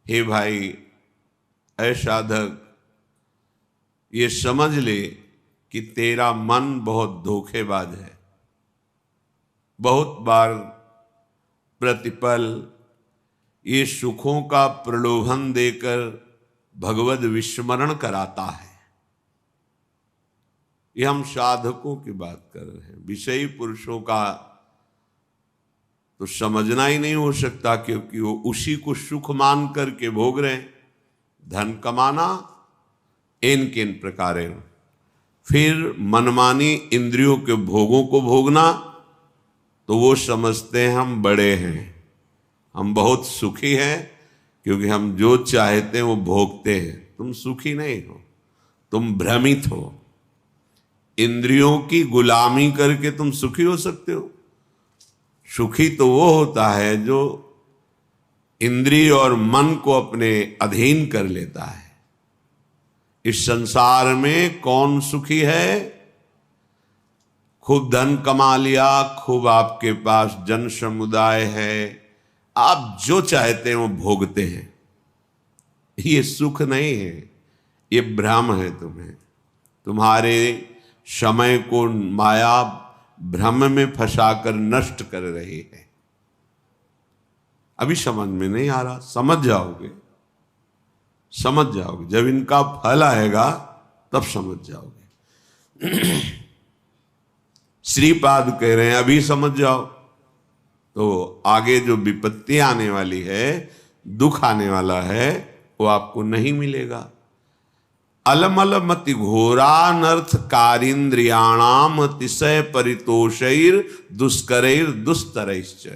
हे भाई, ऐ साधक, ये समझ ले कि तेरा मन बहुत धोखेबाज है। बहुत बार प्रतिपल ये सुखों का प्रलोभन देकर भगवद विस्मरण कराता है। ये हम साधकों की बात कर रहे हैं। विषयी पुरुषों का तो समझना ही नहीं हो सकता, क्योंकि वो उसी को सुख मान करके भोग रहे हैं। धन कमाना इन किन प्रकारेण, फिर मनमानी इंद्रियों के भोगों को भोगना, तो वो समझते हैं हम बड़े हैं, हम बहुत सुखी हैं, क्योंकि हम जो चाहते हैं वो भोगते हैं। तुम सुखी नहीं हो, तुम भ्रमित हो। इंद्रियों की गुलामी करके तुम सुखी हो सकते हो? सुखी तो वो होता है जो इंद्रिय और मन को अपने अधीन कर लेता है। इस संसार में कौन सुखी है? खूब धन कमा लिया, खूब आपके पास जन समुदाय है, आप जो चाहते हैं वो भोगते हैं। ये सुख नहीं है, ये भ्रम है। तुम्हारे समय को माया भ्रम में फंसाकर नष्ट कर रही है। अभी समझ में नहीं आ रहा, समझ जाओगे, समझ जाओगे। जब इनका फल आएगा तब समझ जाओगे। श्रीपाद कह रहे हैं अभी समझ जाओ, तो आगे जो विपत्ति आने वाली है, दुख आने वाला है, वो आपको नहीं मिलेगा। अलमल मति घोरानर्थ कारिंद्रियाणाम अतिशय परितोषैर दुष्करैर दुस्तरैश्च।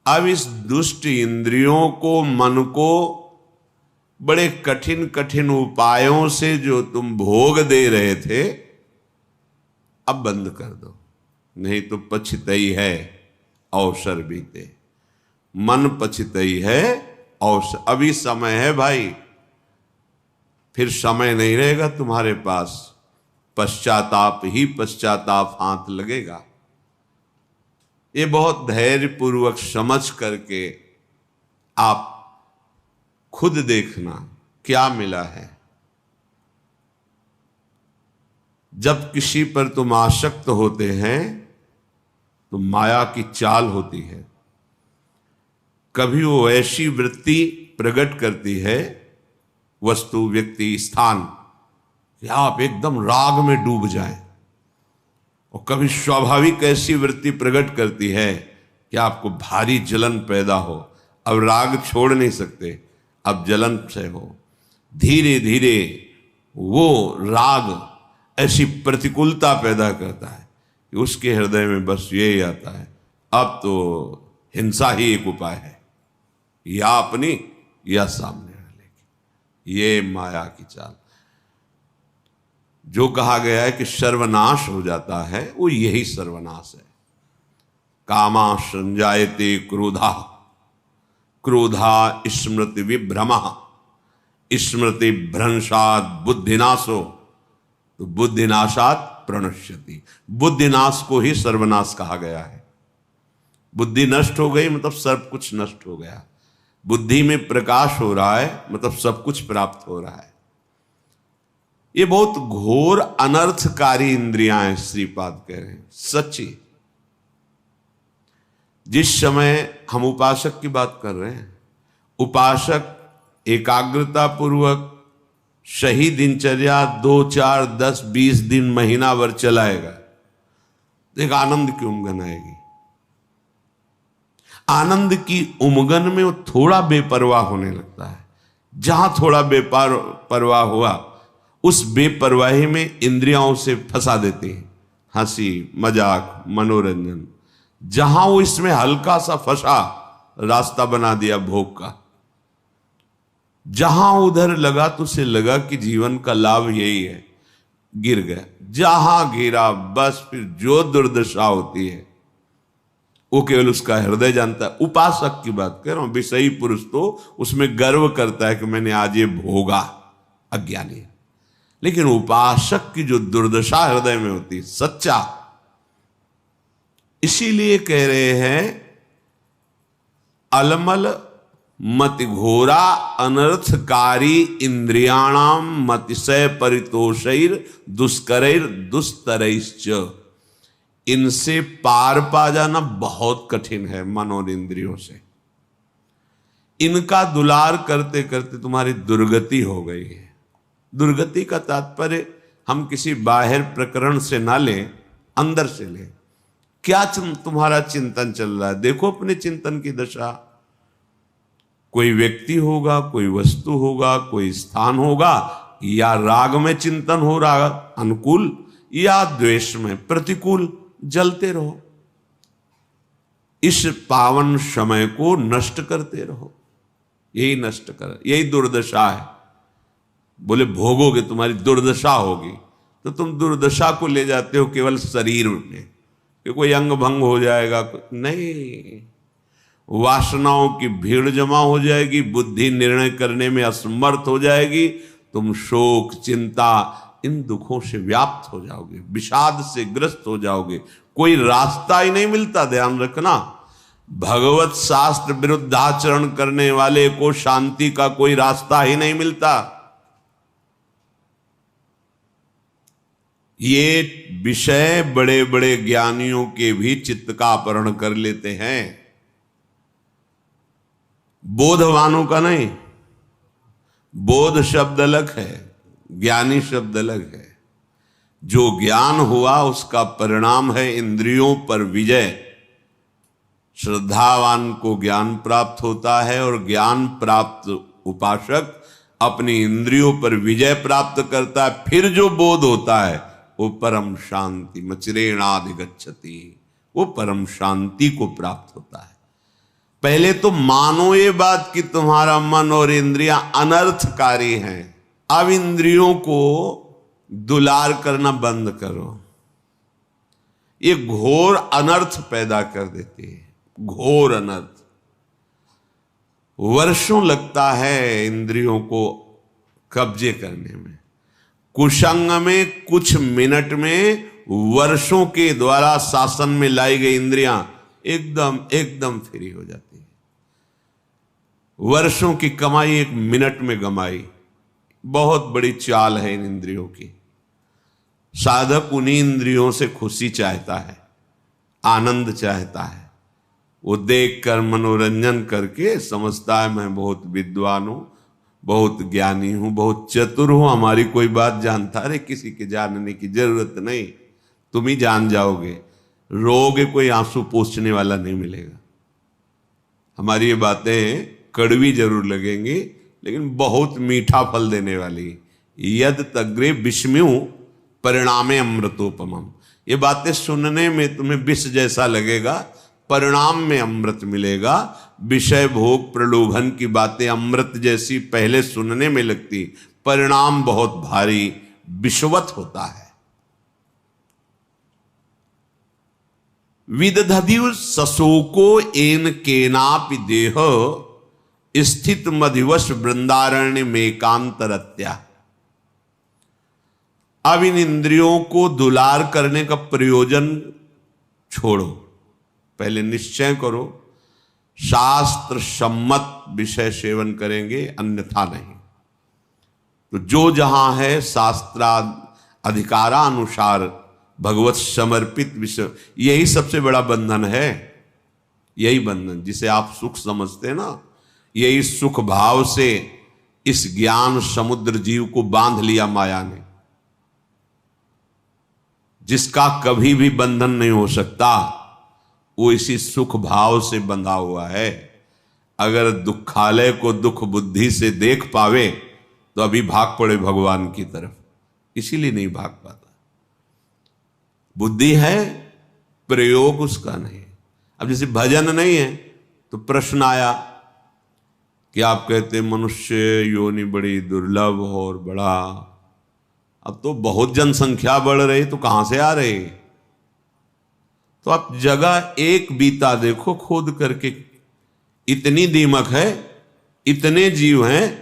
अब इस दुष्ट इंद्रियों को, मन को बड़े कठिन कठिन उपायों से जो तुम भोग दे रहे थे, अब बंद कर दो, नहीं तो पछतई है अवसर बीते। मन पछतई है अवसर। अभी समय है भाई, फिर समय नहीं रहेगा तुम्हारे पास। पश्चाताप ही पश्चाताप हाथ लगेगा। ये बहुत धैर्य पूर्वक समझ करके आप खुद देखना क्या मिला है। जब किसी पर तुम आसक्त होते हैं तो माया की चाल होती है। कभी वो ऐसी वृत्ति प्रकट करती है, वस्तु, व्यक्ति, स्थान, कि आप एकदम राग में डूब जाएं, और कभी स्वाभाविक ऐसी वृत्ति प्रकट करती है कि आपको भारी जलन पैदा हो। अब राग छोड़ नहीं सकते, अब जलन से हो। धीरे धीरे वो राग ऐसी प्रतिकूलता पैदा करता है कि उसके हृदय में बस यही आता है, अब तो हिंसा ही एक उपाय है, या अपनी या सामने वाले की। ये माया की चाल। जो कहा गया है कि सर्वनाश हो जाता है, वो यही सर्वनाश है। कामा संजायते क्रोधा, क्रोधा स्मृति विभ्रमा, स्मृति भ्रंशात बुद्धिनाशो, तो बुद्धिनाशात प्रणश्यति। बुद्धिनाश को ही सर्वनाश कहा गया है। बुद्धि नष्ट हो गई मतलब सब कुछ नष्ट हो गया। बुद्धि में प्रकाश हो रहा है मतलब सब कुछ प्राप्त हो रहा है। ये बहुत घोर अनर्थकारी इंद्रियां हैं, श्रीपाद कह रहे हैं। सच्ची, जिस समय हम उपासक की बात कर रहे हैं, उपासक एकाग्रता पूर्वक सही दिनचर्या 2, 4, 10, 20 दिन, महीना भर चलाएगा, एक आनंद की उमगन आएगी। आनंद की उमगन में वो थोड़ा बेपरवाह होने लगता है। जहां थोड़ा बेपरवाह हुआ, उस बेपरवाही में इंद्रियां उसे फंसा देती हैं। हंसी, मजाक, मनोरंजन। जहां वो इसमें हल्का सा फंसा, रास्ता बना दिया भोग का। जहां उधर लगा तो उसे लगा कि जीवन का लाभ यही है, गिर गया। जहां गिरा बस फिर जो दुर्दशा होती है वो केवल उसका हृदय जानता है। उपासक की बात कर रहा हूं। विषयी पुरुष तो उसमें गर्व करता है कि मैंने आज ये भोगा, अज्ञानी है। लेकिन उपासक की जो दुर्दशा हृदय में होती है, सच्चा, इसीलिए कह रहे हैं अलमल मति घोरा अनर्थकारी इंद्रियाणाम मतिशय परितोषैर दुष्करैर दुस्तरैश्च। इनसे पार पा जाना बहुत कठिन है मन और इंद्रियों से। इनका दुलार करते करते तुम्हारी दुर्गति हो गई है। दुर्गति का तात्पर्य हम किसी बाहर प्रकरण से ना लें, अंदर से लें। क्या तुम्हारा चिंतन चल रहा है? देखो अपने चिंतन की दशा। कोई व्यक्ति होगा, कोई वस्तु होगा, कोई स्थान होगा, या राग में चिंतन हो रहा अनुकूल, या द्वेष में प्रतिकूल, जलते रहो। इस पावन समय को नष्ट करते रहो। यही नष्ट कर, यही दुर्दशा है। बोले भोगोगे तुम्हारी दुर्दशा होगी, तो तुम दुर्दशा को ले जाते हो केवल शरीर में कि कोई अंग भंग हो जाएगा। नहीं, वासनाओं की भीड़ जमा हो जाएगी, बुद्धि निर्णय करने में असमर्थ हो जाएगी, तुम शोक चिंता इन दुखों से व्याप्त हो जाओगे, विषाद से ग्रस्त हो जाओगे। कोई रास्ता ही नहीं मिलता। ध्यान रखना, भगवत शास्त्र विरुद्ध आचरण करने वाले को शांति का कोई रास्ता ही नहीं मिलता। ये विषय बड़े बड़े ज्ञानियों के भी चित्त का अपहरण कर लेते हैं, बोधवानों का नहीं। बोध शब्द अलग है, ज्ञानी शब्द अलग है। जो ज्ञान हुआ उसका परिणाम है इंद्रियों पर विजय। श्रद्धावान को ज्ञान प्राप्त होता है और ज्ञान प्राप्त उपासक अपनी इंद्रियों पर विजय प्राप्त करता है। फिर जो बोध होता है वो परम शांति मचिरेणाधिगच्छति, वो परम शांति को प्राप्त होता है। पहले तो मानो ये बात कि तुम्हारा मन और इंद्रियां अनर्थकारी हैं। अब इंद्रियों को दुलार करना बंद करो। ये घोर अनर्थ पैदा कर देती है, घोर अनर्थ। वर्षों लगता है इंद्रियों को कब्जे करने में। कुसंग में कुछ मिनट में वर्षों के द्वारा शासन में लाई गई इंद्रियां एकदम फ्री हो जाती है। वर्षों की कमाई एक मिनट में गमाई। बहुत बड़ी चाल है इन इंद्रियों की। साधक उन्हीं इंद्रियों से खुशी चाहता है, आनंद चाहता है। वो देखकर मनोरंजन करके समझता है मैं बहुत विद्वान हूं, बहुत ज्ञानी हूं, बहुत चतुर हूं, हमारी कोई बात जानता। अरे किसी के जानने की जरूरत नहीं, तुम ही जान जाओगे। रोगे कोई आंसू पोंछने वाला नहीं मिलेगा। हमारी ये बातें कड़वी जरूर लगेंगी लेकिन बहुत मीठा फल देने वाली। यद तग्रे विषम्यु परिणामे अमृतोपमम। ये बातें सुनने में तुम्हें विष जैसा लगेगा, परिणाम में अमृत मिलेगा। विषय भोग प्रलोभन की बातें अमृत जैसी पहले सुनने में लगती, परिणाम बहुत भारी विषवत होता है। विदधदिव सशोको एन केनापि देह स्थित मधिवश वृंदारण्य में कांतरत्या। अब इन इंद्रियों को दुलार करने का प्रयोजन छोड़ो। पहले निश्चय करो शास्त्र सम्मत विषय सेवन करेंगे, अन्यथा नहीं। तो जो जहां है शास्त्रा अधिकारानुसार भगवत समर्पित विषय, यही सबसे बड़ा बंधन है। यही बंधन जिसे आप सुख समझते हैं ना, यही सुख भाव से इस ज्ञान समुद्र जीव को बांध लिया माया ने, जिसका कभी भी बंधन नहीं हो सकता। वो इसी सुख भाव से बंधा हुआ है। अगर दुखालय को दुख बुद्धि से देख पावे तो अभी भाग पड़े भगवान की तरफ, इसीलिए नहीं भाग पाता। बुद्धि है, प्रयोग उसका नहीं। अब जैसे भजन नहीं है तो प्रश्न आया कि आप कहते मनुष्य योनि बड़ी दुर्लभ और बड़ा, अब तो बहुत जनसंख्या बढ़ रही, तो कहां से आ रही? तो आप जगह एक बीता देखो खोद करके, इतनी दीमक है, इतने जीव हैं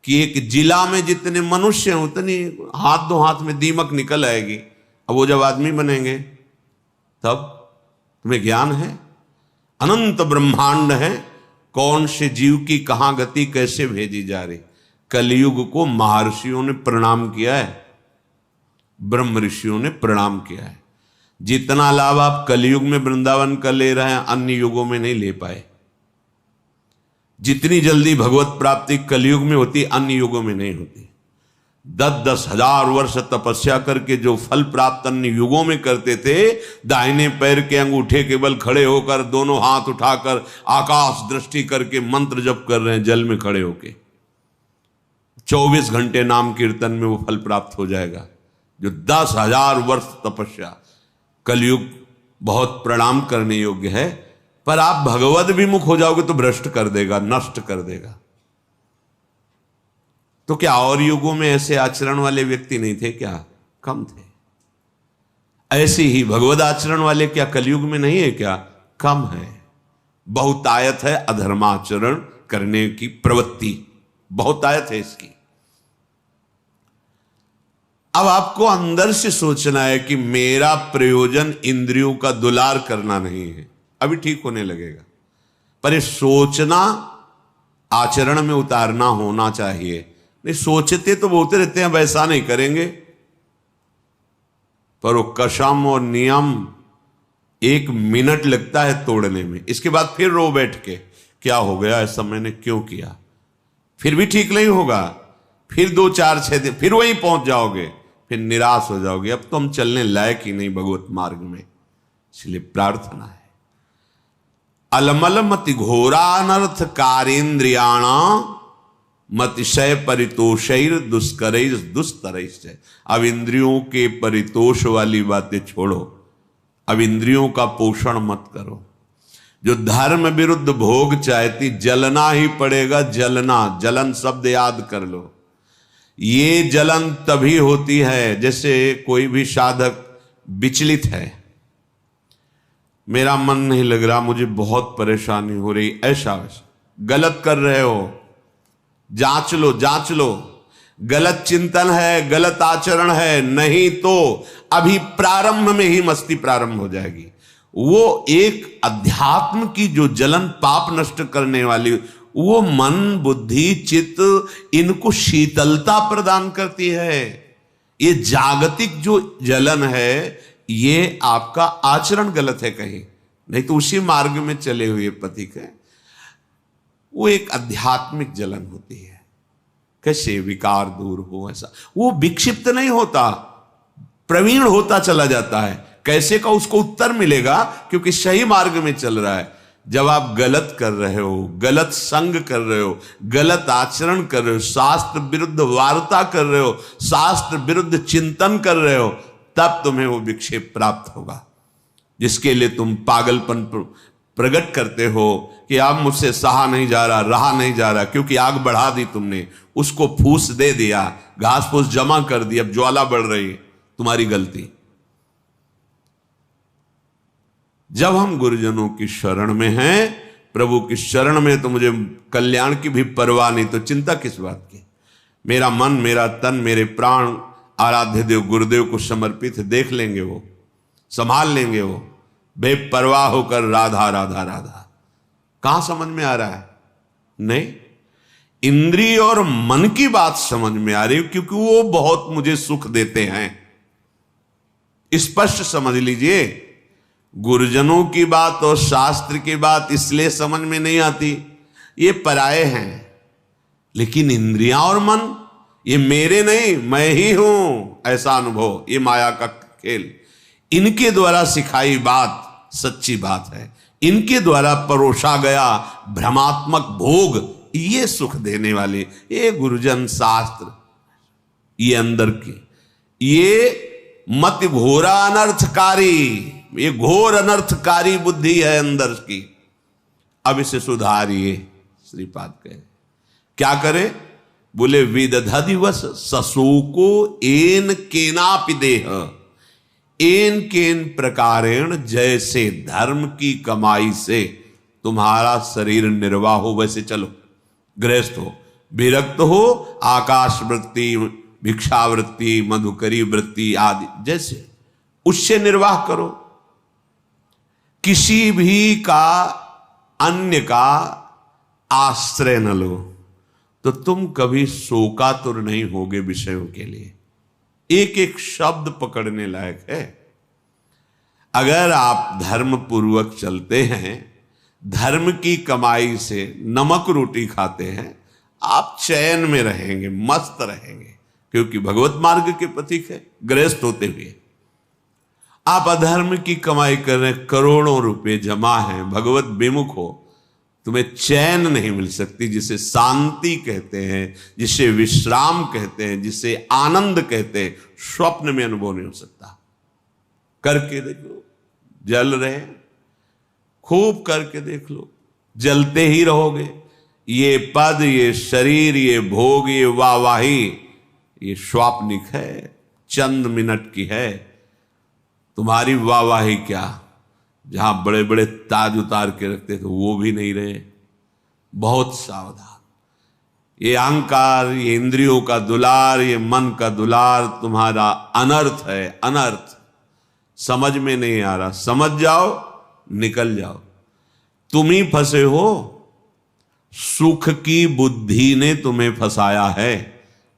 कि एक जिला में जितने मनुष्य हैं उतनी हाथ दो हाथ में दीमक निकल आएगी। अब वो जब आदमी बनेंगे तब तुम्हें ज्ञान है, अनंत ब्रह्मांड है, कौन से जीव की कहां गति कैसे भेजी जा रही। कलयुग को महर्षियों ने प्रणाम किया है, ब्रह्म ऋषियों ने प्रणाम किया है। जितना लाभ आप कलयुग में वृंदावन का ले रहे हैं अन्य युगों में नहीं ले पाए। जितनी जल्दी भगवत प्राप्ति कलयुग में होती अन्य युगों में नहीं होती। 10-10 हजार वर्ष तपस्या करके जो फल प्राप्त अन्य युगों में करते थे, दाहिने पैर के अंगूठे के बल खड़े होकर दोनों हाथ उठाकर आकाश दृष्टि करके मंत्र जप कर रहे हैं, जल में खड़े होके 24 घंटे नाम कीर्तन में वो फल प्राप्त हो जाएगा। जो 10,000 वर्ष तपस्या, कलयुग बहुत प्रणाम करने योग्य है। पर आप भगवद विमुख हो जाओगे तो भ्रष्ट कर देगा, नष्ट कर देगा। तो क्या और युगों में ऐसे आचरण वाले व्यक्ति नहीं थे क्या? कम थे। ऐसे ही भगवद आचरण वाले क्या कलयुग में नहीं है क्या? कम है। बहुतायत है अधर्माचरण करने की प्रवृत्ति, बहुतायत है इसकी। अब आपको अंदर से सोचना है कि मेरा प्रयोजन इंद्रियों का दुलार करना नहीं है। अभी ठीक होने लगेगा, पर ये सोचना आचरण में उतारना होना चाहिए। नहीं सोचते तो बोलते रहते हैं वैसा नहीं करेंगे, पर वो कसम और नियम 1 मिनट लगता है तोड़ने में। इसके बाद फिर रो बैठ के क्या हो गया, ऐसा मैंने क्यों किया। फिर भी ठीक नहीं होगा, फिर 2-4-6 दिन फिर वहीं पहुंच जाओगे, फिर निराश हो जाओगे। अब तो हम चलने लायक ही नहीं भगवत मार्ग में। इसलिए प्रार्थना है, अलमल मति घोरानर्थ कारेन्द्रियाण मतिशय परितोषैर दुष्करैर दुस्तरैश्च। अब इंद्रियों के परितोष वाली बातें छोड़ो, अब इंद्रियों का पोषण मत करो। जो धर्म विरुद्ध भोग चाहती, जलना ही पड़ेगा। जलना, जलन शब्द याद कर लो। ये जलन तभी होती है जैसे कोई भी साधक विचलित है, मेरा मन नहीं लग रहा, मुझे बहुत परेशानी हो रही, ऐसा वैसा गलत कर रहे हो, जांच लो, जांच लो। गलत चिंतन है, गलत आचरण है, नहीं तो अभी प्रारंभ में ही मस्ती प्रारंभ हो जाएगी। वो एक अध्यात्म की जो जलन पाप नष्ट करने वाली, वो मन बुद्धि चित्त इनको शीतलता प्रदान करती है। ये जागतिक जो जलन है, ये आपका आचरण गलत है कहीं, नहीं तो उसी मार्ग में चले हुए पथिक है। वो एक आध्यात्मिक जलन होती है। कैसे विकार दूर हो, ऐसा वो विक्षिप्त नहीं होता, प्रवीण होता चला जाता है। कैसे का उसको उत्तर मिलेगा, क्योंकि सही मार्ग में चल रहा है। जब आप गलत कर रहे हो, गलत संग कर रहे हो, गलत आचरण कर रहे हो, शास्त्र विरुद्ध वार्ता कर रहे हो, शास्त्र विरुद्ध चिंतन कर रहे हो, तब तुम्हें वो विक्षेप प्राप्त होगा, जिसके लिए तुम पागलपन प्रकट करते हो कि अब मुझसे सहा नहीं जा रहा, रहा नहीं जा रहा, क्योंकि आग बढ़ा दी तुमने, उसको फूस दे दिया, घास फूस जमा कर दी, अब ज्वाला बढ़ रही है, तुम्हारी गलती। जब हम गुरुजनों की शरण में हैं, प्रभु की शरण में, तो मुझे कल्याण की भी परवाह नहीं, तो चिंता किस बात की। मेरा मन, मेरा तन, मेरे प्राण आराध्य देव गुरुदेव को समर्पित है, देख लेंगे वो, संभाल लेंगे वो, बेपरवाह होकर राधा राधा राधा। कहां समझ में आ रहा है? नहीं, इंद्रिय और मन की बात समझ में आ रही है, क्योंकि वो बहुत मुझे सुख देते हैं। स्पष्ट समझ लीजिए, गुरुजनों की बात और शास्त्र की बात इसलिए समझ में नहीं आती, ये पराये हैं। लेकिन इंद्रियां और मन, ये मेरे नहीं, मैं ही हूं, ऐसा अनुभव, ये माया का खेल, इनके द्वारा सिखाई बात सच्ची बात है। इनके द्वारा परोसा गया भ्रमात्मक भोग, ये सुख देने वाले, ये गुरुजन शास्त्र, ये अंदर की, ये मत घोरा अनर्थकारी, ये घोर अनर्थकारी बुद्धि है अंदर की। अब इसे सुधारिए, श्रीपाद कहे। क्या करे? बोले विदधदिवस सशोको एन केनापि देह, एन केन प्रकारेण, जैसे धर्म की कमाई से तुम्हारा शरीर निर्वाह हो वैसे चलो। गृहस्थ हो, विरक्त हो, आकाश वृत्ति, भिक्षावृत्ति, मधुकरी वृत्ति आदि, जैसे उससे निर्वाह करो। किसी भी का, अन्य का आश्रय न लो तो तुम कभी शोकातुर नहीं होगे विषयों के लिए। एक एक शब्द पकड़ने लायक है। अगर आप धर्म पूर्वक चलते हैं, धर्म की कमाई से नमक रोटी खाते हैं, आप चैन में रहेंगे, मस्त रहेंगे, क्योंकि भगवत मार्ग के पथिक है। गृहस्थ होते हुए आप अधर्म की कमाई कर रहे हैं, करोड़ों रुपए जमा हैं, भगवत विमुख हो, तुम्हें चैन नहीं मिल सकती, जिसे शांति कहते हैं, जिसे विश्राम कहते हैं, जिसे आनंद कहते हैं, स्वप्न में अनुभव नहीं हो सकता। करके देखो, जल रहे, खूब करके देख लो, जलते ही रहोगे। ये पद, ये शरीर, ये भोग, ये वाहवाही, ये स्वाप्निक है, चंद मिनट की है। तुम्हारी वाहवाही क्या, जहां बड़े बड़े ताज उतार के रखते थे वो भी नहीं रहे। बहुत सावधान। ये अहंकार, ये इंद्रियों का दुलार, ये मन का दुलार तुम्हारा अनर्थ है, अनर्थ। समझ में नहीं आ रहा, समझ जाओ, निकल जाओ। तुम ही फंसे हो, सुख की बुद्धि ने तुम्हें फंसाया है,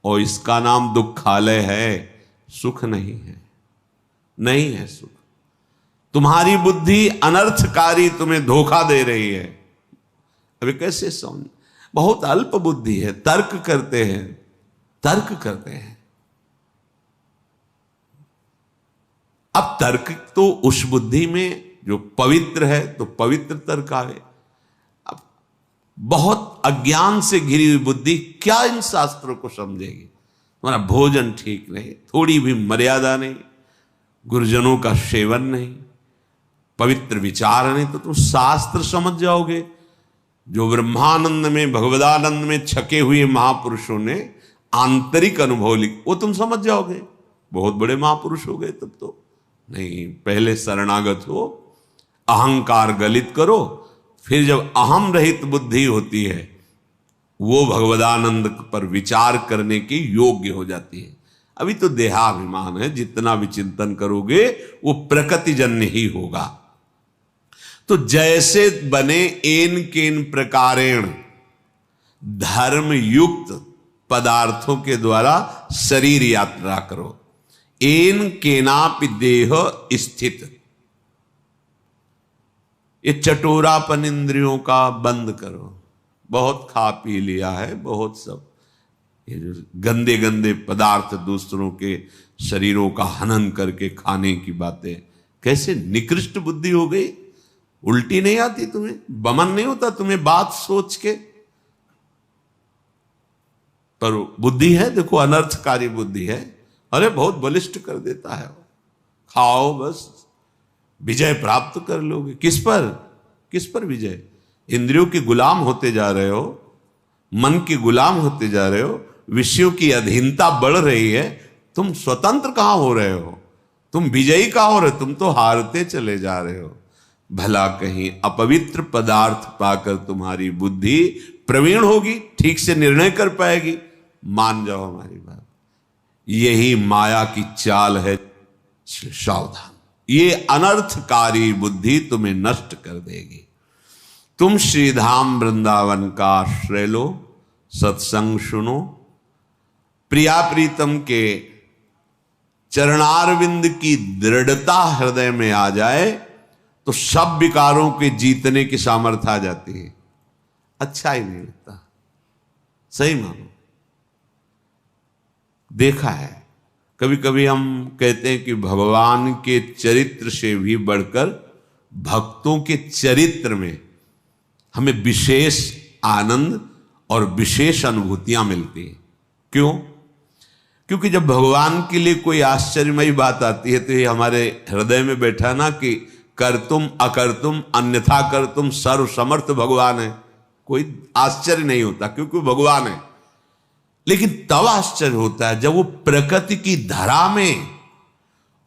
और इसका नाम दुखालय है, सुख नहीं है, नहीं है सुख। तुम्हारी बुद्धि अनर्थकारी तुम्हें धोखा दे रही है। अभी कैसे समझ, बहुत अल्प बुद्धि है, तर्क करते हैं, तर्क करते हैं। अब तर्क तो उस बुद्धि में जो पवित्र है, तो पवित्र तर्क आवे। अब बहुत अज्ञान से घिरी हुई बुद्धि क्या इन शास्त्रों को समझेगी? तुम्हारा भोजन ठीक नहीं, थोड़ी भी मर्यादा नहीं, गुरुजनों का सेवन नहीं, पवित्र विचार नहीं, तो तुम शास्त्र समझ जाओगे। जो ब्रह्मानंद में, भगवदानंद में छके हुए महापुरुषों ने आंतरिक अनुभव लिख, वो तुम समझ जाओगे। बहुत बड़े महापुरुष हो गए तब तो। नहीं, पहले शरणागत हो, अहंकार गलित करो, फिर जब अहम रहित बुद्धि होती है, वो भगवदानंद पर विचार करने की योग्य हो जाती है। अभी तो देहाभिमान है, जितना भी चिंतन करोगे वो प्रकृतिजन्य ही होगा। तो जैसे बने एन केन प्रकारेण धर्म युक्त पदार्थों के द्वारा शरीर यात्रा करो। एन केनापि देह स्थित, ये चटोरापन इंद्रियों का बंद करो। बहुत खा पी लिया है, बहुत सब ये जो गंदे गंदे पदार्थ दूसरों के शरीरों का हनन करके खाने की बातें, कैसे निकृष्ट बुद्धि हो गई। उल्टी नहीं आती तुम्हें, बमन नहीं होता तुम्हें बात सोच के? पर बुद्धि है, देखो अनर्थकारी बुद्धि है। अरे बहुत बलिष्ठ कर देता है, खाओ बस, विजय प्राप्त कर लोगे। किस पर, किस पर विजय? इंद्रियों के गुलाम होते जा रहे हो, मन के गुलाम होते जा रहे हो, विषयों की अधीनता बढ़ रही है। तुम स्वतंत्र कहां हो रहे हो, तुम विजयी कहां हो रहे हो? तुम तो हारते चले जा रहे हो। भला कहीं अपवित्र पदार्थ पाकर तुम्हारी बुद्धि प्रवीण होगी, ठीक से निर्णय कर पाएगी? मान जाओ हमारी बात, यही माया की चाल है। सावधान, ये अनर्थकारी बुद्धि तुम्हें नष्ट कर देगी। तुम श्रीधाम वृंदावन का आश्रय लो, सत्संग सुनो, प्रिया प्रीतम के चरणारविंद की दृढ़ता हृदय में आ जाए तो सब विकारों के जीतने की सामर्थ्य आ जाती है। अच्छा ही नहीं लगता, सही मानो। देखा है, कभी कभी हम कहते हैं कि भगवान के चरित्र से भी बढ़कर भक्तों के चरित्र में हमें विशेष आनंद और विशेष अनुभूतियां मिलती हैं। क्यों? क्योंकि जब भगवान के लिए कोई आश्चर्यमयी बात आती है तो ये हमारे हृदय में बैठा ना कि कर तुम अकर तुम अन्यथा कर तुम, सर्व समर्थ भगवान है, कोई आश्चर्य नहीं होता क्योंकि वो भगवान है। लेकिन तब आश्चर्य होता है जब वो प्रकृति की धरा में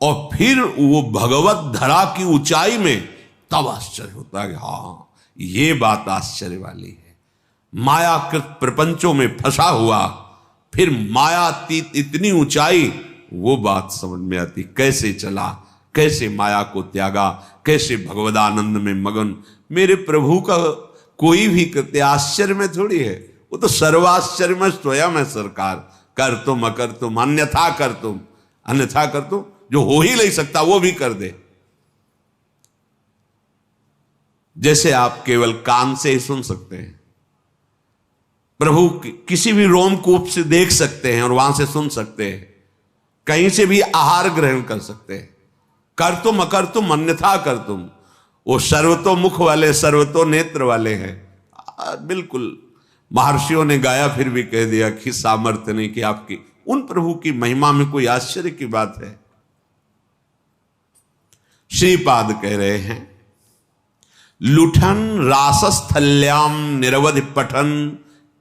और फिर वो भगवत धरा की ऊंचाई में, तब आश्चर्य होता है कि हाँ ये बात आश्चर्य वाली है। मायाकृत प्रपंचों में फंसा हुआ, फिर मायातीत इतनी ऊंचाई, वो बात समझ में आती। कैसे चला, कैसे माया को त्यागा, कैसे भगवदानंद में मगन। मेरे प्रभु का कोई भी कृत्य आश्चर्य में थोड़ी है, वो तो सर्वाश्चर्य में स्वयं है सरकार। कर तुम अकर तुम अन्यथा कर तुम, अन्यथा कर तुम, जो हो ही नहीं सकता वो भी कर दे। जैसे आप केवल कान से ही सुन सकते हैं, प्रभु किसी भी रोमकूप से देख सकते हैं और वहां से सुन सकते हैं, कहीं से भी आहार ग्रहण कर सकते हैं। कर तुम अकर तुम अन्यथा कर तुम, वो सर्वतोमुख वाले सर्वतो नेत्र वाले हैं। बिल्कुल महर्षियों ने गाया फिर भी कह दिया कि सामर्थ्य नहीं कि आपकी उन प्रभु की महिमा में कोई आश्चर्य की बात है। श्रीपाद कह रहे हैं, लुठन रासस्थल्याम निरवधि पठन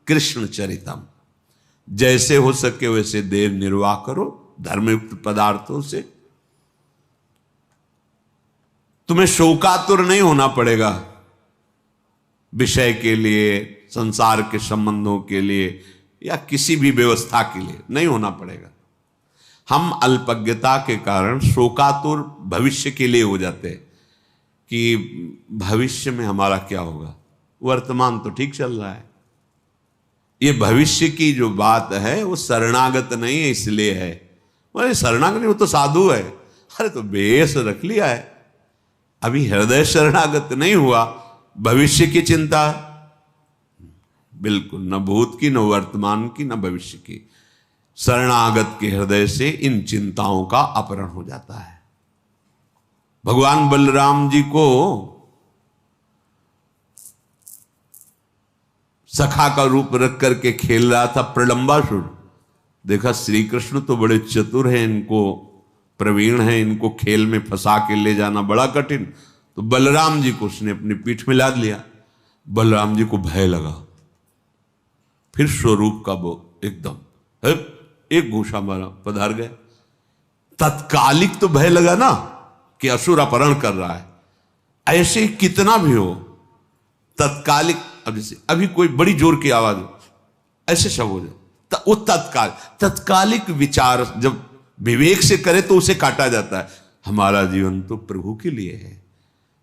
कृष्ण चरितम। जैसे हो सके वैसे देर निर्वाह करो धर्मयुक्त पदार्थों से। तुम्हें शोकातुर नहीं होना पड़ेगा विषय के लिए, संसार के संबंधों के लिए या किसी भी व्यवस्था के लिए नहीं होना पड़ेगा। हम अल्पज्ञता के कारण शोकातुर भविष्य के लिए हो जाते हैं कि भविष्य में हमारा क्या होगा, वर्तमान तो ठीक चल रहा है। ये भविष्य की जो बात है वो शरणागत नहीं है, इसलिए है। बोले शरणागत नहीं, वो तो साधु है। अरे तो बेस रख लिया है, अभी हृदय शरणागत नहीं हुआ, भविष्य की चिंता बिल्कुल, न भूत की, न वर्तमान की, न भविष्य की। शरणागत के हृदय से इन चिंताओं का अपहरण हो जाता है। भगवान बलराम जी को सखा का रूप रख करके खेल रहा था प्रलंबासुर। देखा श्री कृष्ण तो बड़े चतुर हैं, इनको प्रवीण हैं, इनको खेल में फंसा के ले जाना बड़ा कठिन। तो बलराम जी को उसने अपनी पीठ में लाद लिया। बलराम जी को भय लगा, फिर स्वरूप का वो एकदम एक घूसा मारा, पधार गए। तत्कालिक तो भय लगा ना कि असुर अपहरण कर रहा है। ऐसे कितना भी हो तत्कालिक, अब जैसे अभी कोई बड़ी जोर की आवाज हो, ऐसे सब हो जाए, वो तत्कालिक विचार जब विवेक से करे तो उसे काटा जाता है। हमारा जीवन तो प्रभु के लिए है,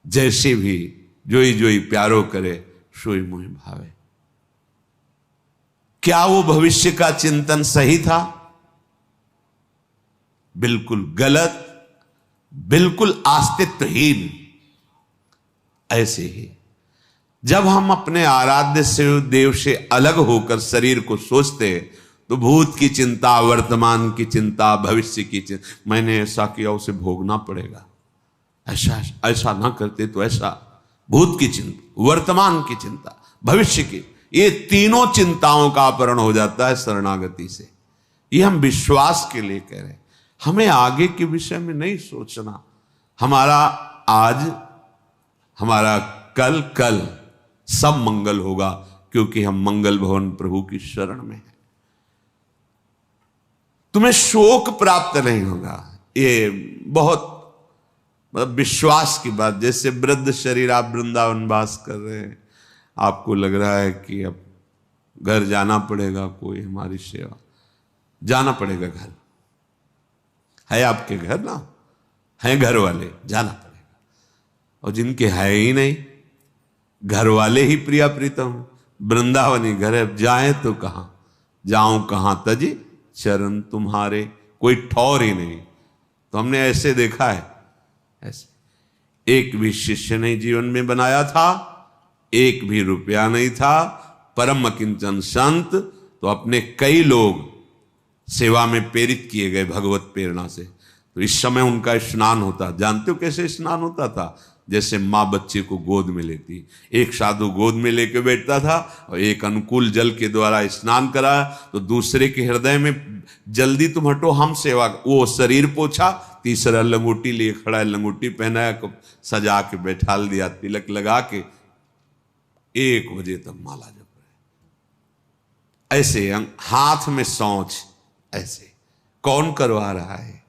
जैसे भी जोई जोई प्यारो करे सोई मोहि भावे। क्या वो भविष्य का चिंतन सही था? बिल्कुल गलत, बिल्कुल अस्तित्वहीन। ऐसे ही जब हम अपने आराध्य से देव से अलग होकर शरीर को सोचते हैं तो भूत की चिंता, वर्तमान की चिंता, भविष्य की चिंता, मैंने ऐसा किया उसे भोगना पड़ेगा, ऐसा ना करते तो ऐसा, भूत की चिंता, वर्तमान की चिंता, भविष्य की, ये तीनों चिंताओं का अपहरण हो जाता है शरणागति से। ये हम विश्वास के लिए कह रहे हैं, हमें आगे के विषय में नहीं सोचना। हमारा आज, हमारा कल सब मंगल होगा, क्योंकि हम मंगल भवन प्रभु की शरण में हैं। तुम्हें शोक प्राप्त नहीं होगा, ये बहुत मतलब विश्वास की बात। जैसे वृद्ध शरीर, आप वृंदावन वास कर रहे हैं, आपको लग रहा है कि अब घर जाना पड़ेगा, कोई हमारी सेवा, जाना पड़ेगा। घर है आपके, घर ना है, घर वाले, जाना पड़ेगा। और जिनके है ही नहीं, घर वाले ही प्रिया प्रीतम, वृंदावनी घर है, जाए तो कहां, जाऊं कहां तजी चरण तुम्हारे, कोई ठौर ही नहीं। तो हमने ऐसे देखा है, ऐसे एक भी शिष्य नहीं जीवन में बनाया था, एक भी रुपया नहीं था, परम अकिंचन संत। तो अपने कई लोग सेवा में प्रेरित किए गए भगवत प्रेरणा से। तो इस समय उनका स्नान होता, जानते हो कैसे स्नान होता था? जैसे माँ बच्चे को गोद में लेती, एक साधु गोद में लेके बैठता था और एक अनुकूल जल के द्वारा स्नान कराया, तो दूसरे के हृदय में जल्दी तुम हटो, हम सेवा, वो शरीर पोछा, तीसरा लंगोटी लिए खड़ा है, लंगोटी पहनाया, सजा के बैठाल दिया, तिलक लगा के 1 बजे तक माला जप रहे। ऐसे हाथ में सौंच, ऐसे कौन करवा रहा है?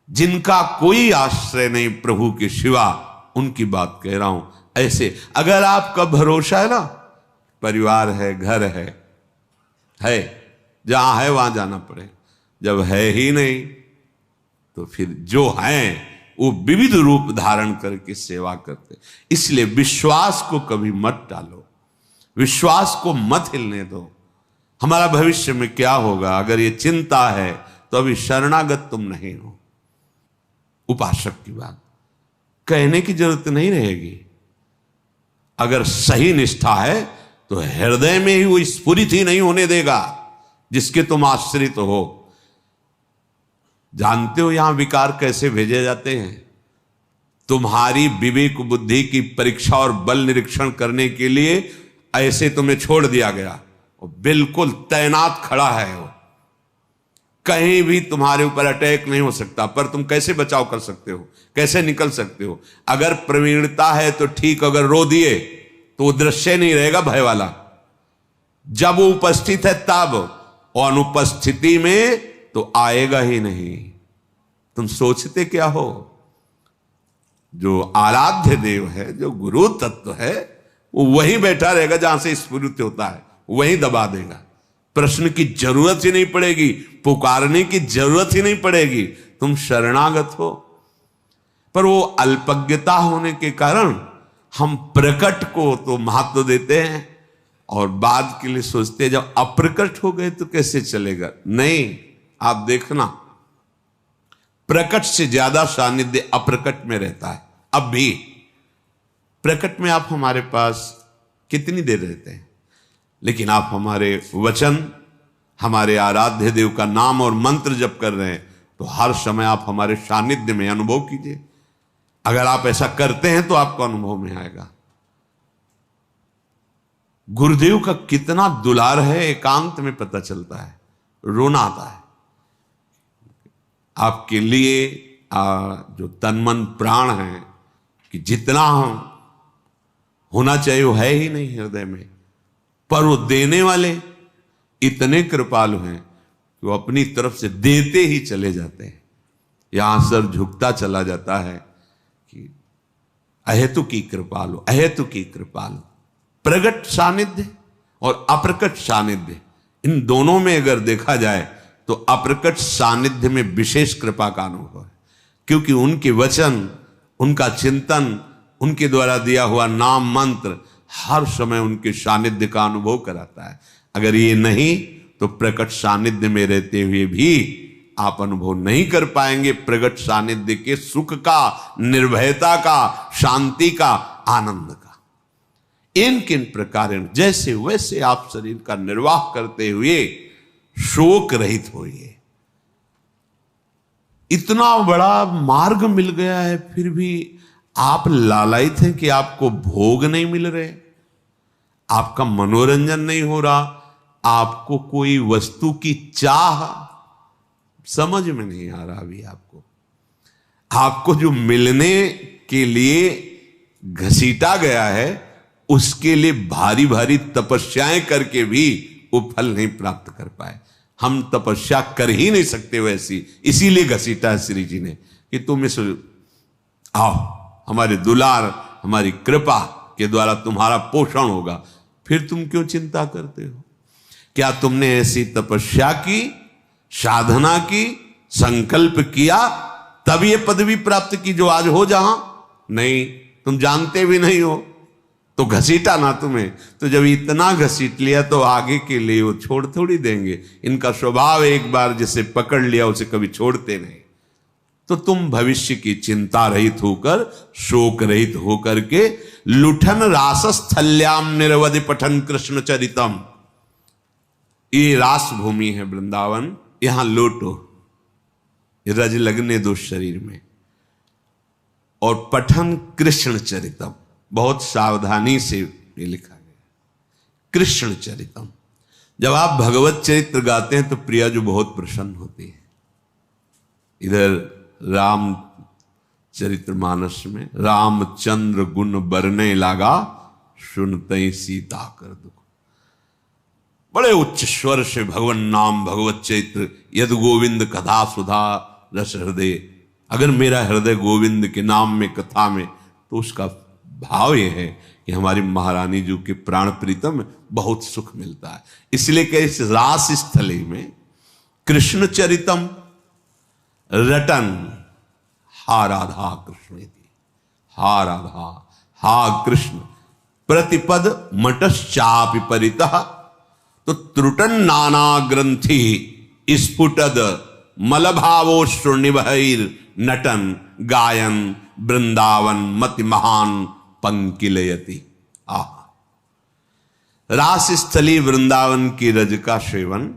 जिनका कोई आश्रय नहीं प्रभु के सिवा, उनकी बात कह रहा हूं। ऐसे अगर आपका भरोसा है ना, परिवार है, घर है, जहां है वहां जाना पड़े। जब है ही नहीं तो फिर जो है वो विविध रूप धारण करके सेवा करते। इसलिए विश्वास को कभी मत टालो, विश्वास को मत हिलने दो। हमारा भविष्य में क्या होगा, अगर ये चिंता है तो अभी शरणागत तुम नहीं हो। उपासक की बात कहने की जरूरत नहीं रहेगी। अगर सही निष्ठा है तो हृदय में ही वो स्फुरित ही नहीं होने देगा जिसके तुम आश्रित हो। जानते हो यहां विकार कैसे भेजे जाते हैं? तुम्हारी विवेक बुद्धि की परीक्षा और बल निरीक्षण करने के लिए ऐसे तुम्हें छोड़ दिया गया, और बिल्कुल तैनात खड़ा है वो, कहीं भी तुम्हारे ऊपर अटैक नहीं हो सकता। पर तुम कैसे बचाव कर सकते हो, कैसे निकल सकते हो? अगर प्रवीणता है तो ठीक, अगर रो दिए तो वो दृश्य नहीं रहेगा भय वाला। जब वो उपस्थित है तब, और अनुपस्थिति में तो आएगा ही नहीं। तुम सोचते क्या हो? जो आराध्य देव है, जो गुरु तत्व है, वो वहीं बैठा रहेगा जहां से स्फुरित होता है, वहीं दबा देगा। प्रश्न की जरूरत ही नहीं पड़ेगी, पुकारने की जरूरत ही नहीं पड़ेगी, तुम शरणागत हो। पर वो अल्पज्ञता होने के कारण हम प्रकट को तो महत्व देते हैं और बाद के लिए सोचते हैं जब अप्रकट हो गए तो कैसे चलेगा। नहीं, आप देखना, प्रकट से ज्यादा सानिध्य अप्रकट में रहता है। अब भी प्रकट में आप हमारे पास कितनी देर रहते हैं, लेकिन आप हमारे वचन, हमारे आराध्य देव का नाम और मंत्र जप कर रहे हैं तो हर समय आप हमारे सानिध्य में अनुभव कीजिए। अगर आप ऐसा करते हैं तो आपको अनुभव में आएगा। गुरुदेव का कितना दुलार है, एकांत में पता चलता है, रोना आता है। आपके लिए जो तन मन प्राण है, कि जितना होना चाहिए वो है ही नहीं हृदय में, पर वो देने वाले इतने कृपालु हैं कि वो अपनी तरफ से देते ही चले जाते हैं। यहां सर झुकता चला जाता है कि अहेतु की कृपालु, अहेतु की कृपालु। प्रगट सानिध्य और अप्रकट सानिध्य, इन दोनों में अगर देखा जाए तो अप्रकट सानिध्य में विशेष कृपा का अनुभव है, क्योंकि उनके वचन, उनका चिंतन, उनके द्वारा दिया हुआ नाम मंत्र हर समय उनके सानिध्य का अनुभव कराता है। अगर ये नहीं तो प्रकट सानिध्य में रहते हुए भी आप अनुभव नहीं कर पाएंगे प्रकट सानिध्य के सुख का, निर्भयता का, शांति का, आनंद का। इन किन प्रकार जैसे वैसे आप शरीर का निर्वाह करते हुए शोक रहित होइए। इतना बड़ा मार्ग मिल गया है, फिर भी आप लालायित हैं कि आपको भोग नहीं मिल रहे, आपका मनोरंजन नहीं हो रहा, आपको कोई वस्तु की चाह समझ में नहीं आ रहा। अभी आपको जो मिलने के लिए घसीटा गया है, उसके लिए भारी भारी तपस्याएं करके भी वो फल नहीं प्राप्त कर पाए। हम तपस्या कर ही नहीं सकते वैसी, इसीलिए घसीटा है श्री जी ने कि तुम इस आओ, हमारे दुलार, हमारी कृपा के द्वारा तुम्हारा पोषण होगा। फिर तुम क्यों चिंता करते हो? क्या तुमने ऐसी तपस्या की, साधना की, संकल्प किया, तब ये पदवी प्राप्त की जो आज हो जहां? नहीं, तुम जानते भी नहीं हो तो घसीटा ना तुम्हें। तो जब इतना घसीट लिया तो आगे के लिए वो छोड़ थोड़ी देंगे। इनका स्वभाव एक बार जिसे पकड़ लिया उसे कभी छोड़ते नहीं। तो तुम भविष्य की चिंता रहित होकर, शोक रहित होकर के लुठन रासस्थल्याम निरवधि पठन कृष्ण चरितम, ये रास भूमि है वृंदावन, यहां लौटो, रज लगने दो शरीर में, और पठन कृष्ण चरितम, बहुत सावधानी से ये लिखा गया कृष्ण चरितम। जब आप भगवत चरित्र गाते हैं तो प्रिया जो बहुत प्रसन्न होती है। इधर राम चरितमानस में रामचंद्र गुण बरने लागा, सुनते सीता कर दुख। बड़े उच्च स्वर से भगवन नाम भगवत चरित्र यद गोविंद कथा सुधा रस हृदय, अगर मेरा हृदय गोविंद के नाम में, कथा में, तो उसका भाव यह है कि हमारी महारानी जी के प्राण प्रीतम बहुत सुख मिलता है। इसलिए कि इस रास स्थली में कृष्ण चरितम रटन हा राधा कृष्ण इति, हा राधा हा कृष्ण प्रतिपद मटश्चापि परितः। तो त्रुटन नाना ग्रंथि स्फुटद मलभावोश्रुनिभैर नटन गायन वृंदावन मति महान पंकिलयति। आह, रास स्थली वृंदावन की रज का सेवन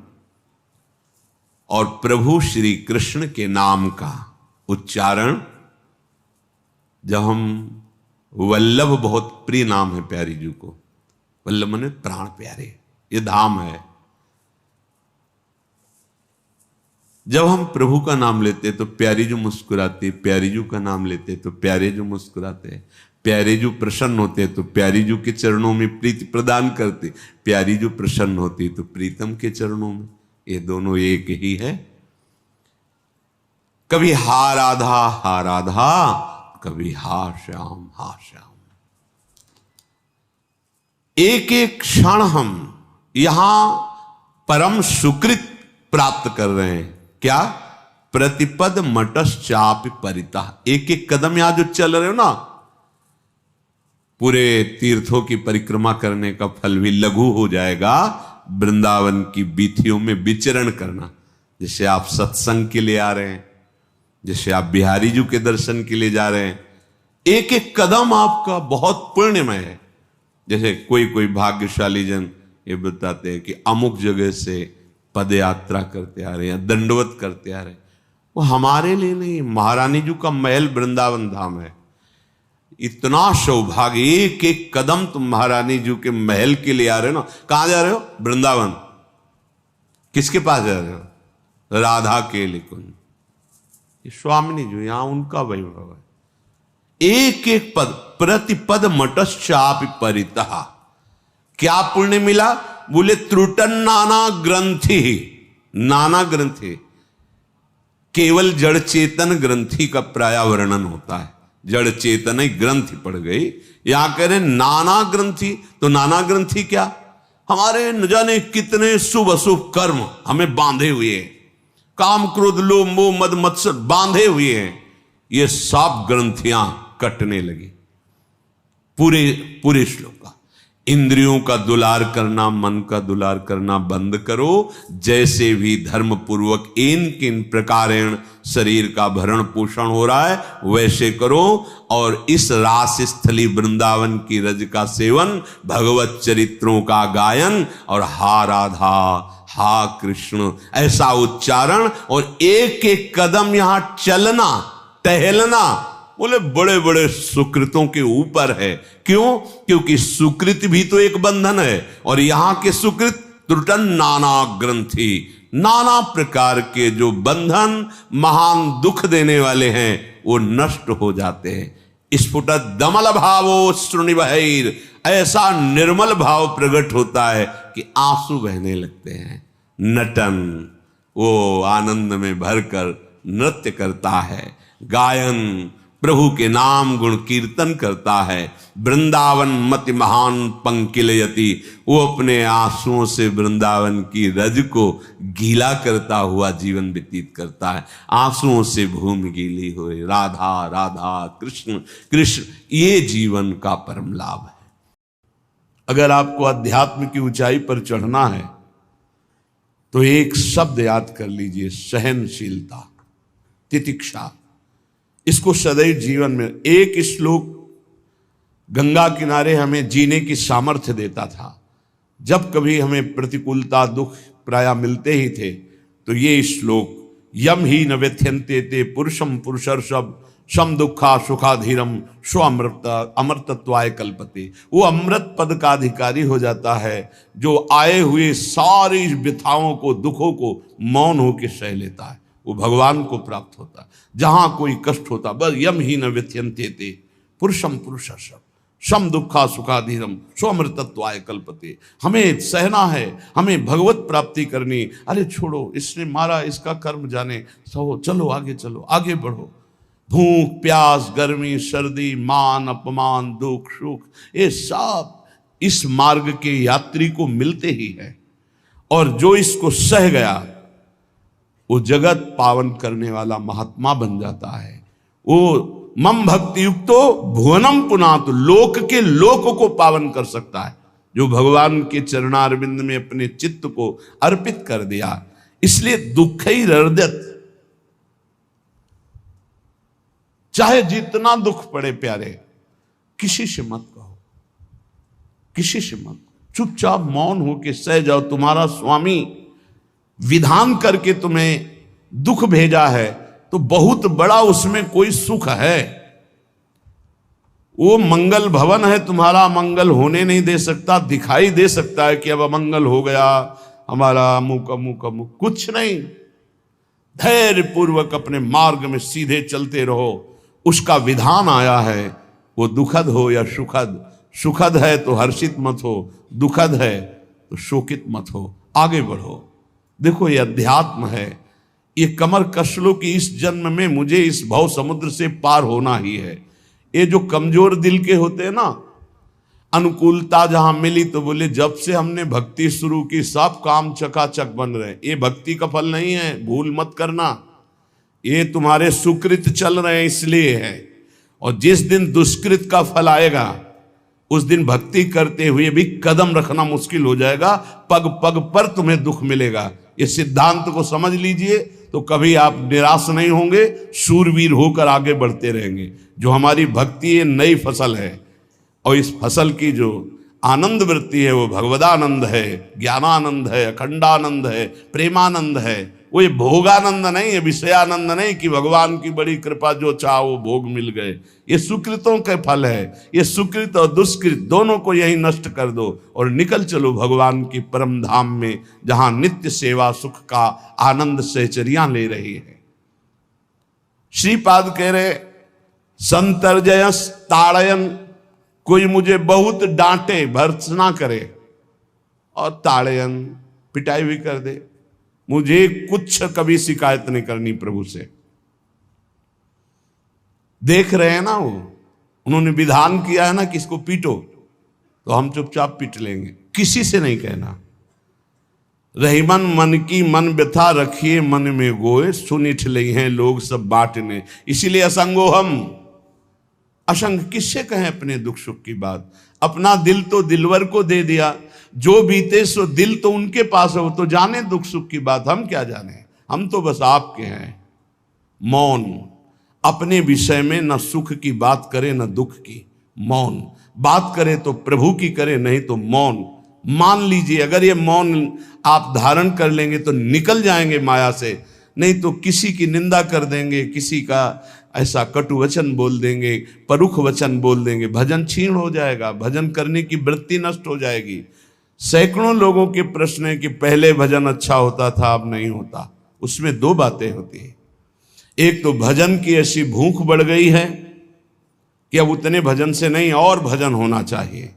और प्रभु श्री कृष्ण के नाम का उच्चारण। जब हम वल्लभ बहुत प्रिय नाम है प्यारी जी को, वल्लभ माने प्राण प्यारे, ये धाम है। जब हम प्रभु का नाम लेते तो प्यारी जो मुस्कुराते, प्यारी जो का नाम लेते तो प्यारे जो मुस्कुराते, प्यारे जो प्रसन्न होते तो प्यारी जो के चरणों में प्रीति प्रदान करते, प्यारी जो प्रसन्न होती तो प्रीतम के चरणों में। ये दोनों एक ही है। कभी हा राधा, कभी हा श्याम हा श्याम। एक एक क्षण हम यहां परम सुकृत प्राप्त कर रहे हैं। क्या? प्रतिपद मटश्चापि परितः। एक एक कदम यहां जो चल रहे हो ना, पूरे तीर्थों की परिक्रमा करने का फल भी लघु हो जाएगा वृंदावन की बीथियों में विचरण करना। जैसे आप सत्संग के लिए आ रहे हैं, जैसे आप बिहारी जी के दर्शन के लिए जा रहे हैं, एक एक कदम आपका बहुत पुण्यमय है। जैसे कोई भाग्यशाली जन ये बताते हैं कि अमुक जगह से पद यात्रा करते आ रहे हैं, दंडवत करते आ रहे हैं। वो हमारे लिए नहीं, महारानी जी का महल वृंदावन धाम है। इतना सौभाग्य, एक एक कदम तुम महारानी जी के महल के लिए आ रहे हो ना। कहां जा रहे हो? वृंदावन। किसके पास जा रहे हो? राधा के लिए। स्वामिनी जी यहां उनका वैभव है। एक एक पद, प्रतिपद मटश्चापि परितः। क्या पुण्य मिला? बोले त्रुटन नाना ग्रंथि। नाना ग्रंथि केवल जड़ चेतन ग्रंथि का प्राय वर्णन होता है। जड़ चेतन ग्रंथि पड़ गई, यहां कह रहे नाना ग्रंथि। तो नाना ग्रंथि क्या? हमारे न जाने कितने शुभ अशुभ कर्म हमें बांधे हुए हैं, काम क्रोध लोभ मोह मद मत्सर बांधे हुए हैं। ये सब ग्रंथियां कटने लगी। पूरे श्लोक का इंद्रियों का दुलार करना, मन का दुलार करना बंद करो। जैसे भी धर्म पूर्वक इन किन प्रकारेण शरीर का भरण पोषण हो रहा है वैसे करो। और इस रास स्थली वृंदावन की रज का सेवन, भगवत चरित्रों का गायन और हा राधा हा कृष्ण ऐसा उच्चारण और एक एक कदम यहां चलना टहलना, बोले बड़े बड़े सुकृतों के ऊपर है। क्यों? क्योंकि सुकृत भी तो एक बंधन है। और यहां के सुकृत त्रुटन नाना ग्रंथि, नाना प्रकार के जो बंधन महान दुख देने वाले हैं वो नष्ट हो जाते हैं। स्फुट दमल भावो श्रुनिभैर, ऐसा निर्मल भाव प्रकट होता है कि आंसू बहने लगते हैं। नटन, वो आनंद में भरकर नृत्य करता है। गायन, प्रभु के नाम गुण कीर्तन करता है। वृंदावन मति महान पंकिलयति, वो अपने आंसुओं से वृंदावन की रज को गीला करता हुआ जीवन व्यतीत करता है। आंसुओं से भूमि गीली हो, राधा राधा कृष्ण कृष्ण, ये जीवन का परम लाभ है। अगर आपको अध्यात्म की ऊंचाई पर चढ़ना है तो एक शब्द याद कर लीजिए, सहनशीलता, तितिक्षा। इसको सदैव जीवन में, एक श्लोक गंगा किनारे हमें जीने की सामर्थ्य देता था। जब कभी हमें प्रतिकूलता दुख प्राय मिलते ही थे तो ये श्लोक, यम ही न व्यथ्यन्ते ते पुरुषम पुरुषर्षभ सम दुखा सुखाधीरम स्व अमृतत्वाय कल्पते। वो अमृत पद का अधिकारी हो जाता है जो आए हुए सारी व्यथाओं को दुखों को मौन होकर सह लेता है। वो भगवान को प्राप्त होता है। जहां कोई कष्ट होता, बस यम ही न व्यथ्यन्ते ते पुरुषम पुरुषर्षभ सम दुखा सुखाधीरम स्वमृतत्वाय कल्पते। हमें सहना है, हमें भगवत प्राप्ति करनी। अरे छोड़ो, इसने मारा, इसका कर्म जाने, सहो, चलो आगे, चलो आगे बढ़ो। भूख प्यास गर्मी सर्दी मान अपमान दुख सुख, ये सब इस मार्ग के यात्री को मिलते ही है। और जो इसको सह गया वो जगत पावन करने वाला महात्मा बन जाता है। वो मम भक्ति युक्तो भुवनम पुनातु, लोक के लोक को पावन कर सकता है जो भगवान के चरणारविंद में अपने चित्त को अर्पित कर दिया। इसलिए दुख ही हृदयत, चाहे जितना दुख पड़े प्यारे, किसी से मत कहो, किसी से मत, चुपचाप मौन होके सह जाओ। तुम्हारा स्वामी विधान करके तुम्हें दुख भेजा है तो बहुत बड़ा उसमें कोई सुख है। वो मंगल भवन है, तुम्हारा मंगल होने नहीं दे सकता। दिखाई दे सकता है कि अब अमंगल हो गया हमारा, अमुक अमुक अमुक, कुछ नहीं। धैर्य पूर्वक अपने मार्ग में सीधे चलते रहो। उसका विधान आया है, वो दुखद हो या सुखद, सुखद है तो हर्षित मत हो, दुखद है तो शोकित मत हो, आगे बढ़ो। देखो ये अध्यात्म है, ये कमर कस लो कि इस जन्म में मुझे इस भव समुद्र से पार होना ही है। ये जो कमजोर दिल के होते हैं ना, अनुकूलता जहां मिली तो बोले जब से हमने भक्ति शुरू की सब काम चकाचक बन रहे। ये भक्ति का फल नहीं है, भूल मत करना। ये तुम्हारे सुकृत चल रहे हैं इसलिए है। और जिस दिन दुष्कृत का फल आएगा उस दिन भक्ति करते हुए भी कदम रखना मुश्किल हो जाएगा, पग पग पर तुम्हें दुख मिलेगा। ये सिद्धांत को समझ लीजिए तो कभी आप निराश नहीं होंगे, शूरवीर होकर आगे बढ़ते रहेंगे। जो हमारी भक्ति ये नई फसल है, और इस फसल की जो आनंद वृत्ति है वो भगवदानंद है, ज्ञानानंद है, अखंडानंद है, प्रेमानंद है। वो ये भोगानंद नहीं है, विषयानंद नहीं कि भगवान की बड़ी कृपा जो चाह वो भोग मिल गए। ये सुकृतों के फल है। ये सुकृत और दुष्कृत दोनों को यही नष्ट कर दो और निकल चलो भगवान की परम धाम में, जहां नित्य सेवा सुख का आनंद सहचरियां ले रही है। श्रीपाद कह रहे संतर्जयस ताड़यन, कोई मुझे बहुत डांटे भर्त्सना करे और ताड़यन पिटाई भी कर दे, मुझे कुछ कभी शिकायत नहीं करनी प्रभु से। देख रहे हैं ना, वो उन्होंने विधान किया है ना कि इसको पीटो, तो हम चुपचाप पीट लेंगे, किसी से नहीं कहना। रहीमन मन की मन व्यथा रखिए मन में गोए, सुनिठ ले हैं लोग सब बांटने। इसीलिए असंगो हम, असंग किससे कहें अपने दुख सुख की बात। अपना दिल तो दिलवर को दे दिया, जो बीते सो दिल तो उनके पास है, वो तो जाने दुख सुख की बात, हम क्या जाने। हम तो बस आपके हैं। मौन, अपने विषय में न सुख की बात करे न दुख की। मौन बात करे तो प्रभु की करे, नहीं तो मौन। मान लीजिए अगर ये मौन आप धारण कर लेंगे तो निकल जाएंगे माया से, नहीं तो किसी की निंदा कर देंगे, किसी का ऐसा कटु वचन बोल देंगे, परुख वचन बोल देंगे, भजन छीण हो जाएगा, भजन करने की वृत्ति नष्ट हो जाएगी। सैकड़ों लोगों के प्रश्न है कि पहले भजन अच्छा होता था अब नहीं होता। उसमें दो बातें होती है, एक तो भजन की ऐसी भूख बढ़ गई है कि अब उतने भजन से नहीं और भजन होना चाहिए।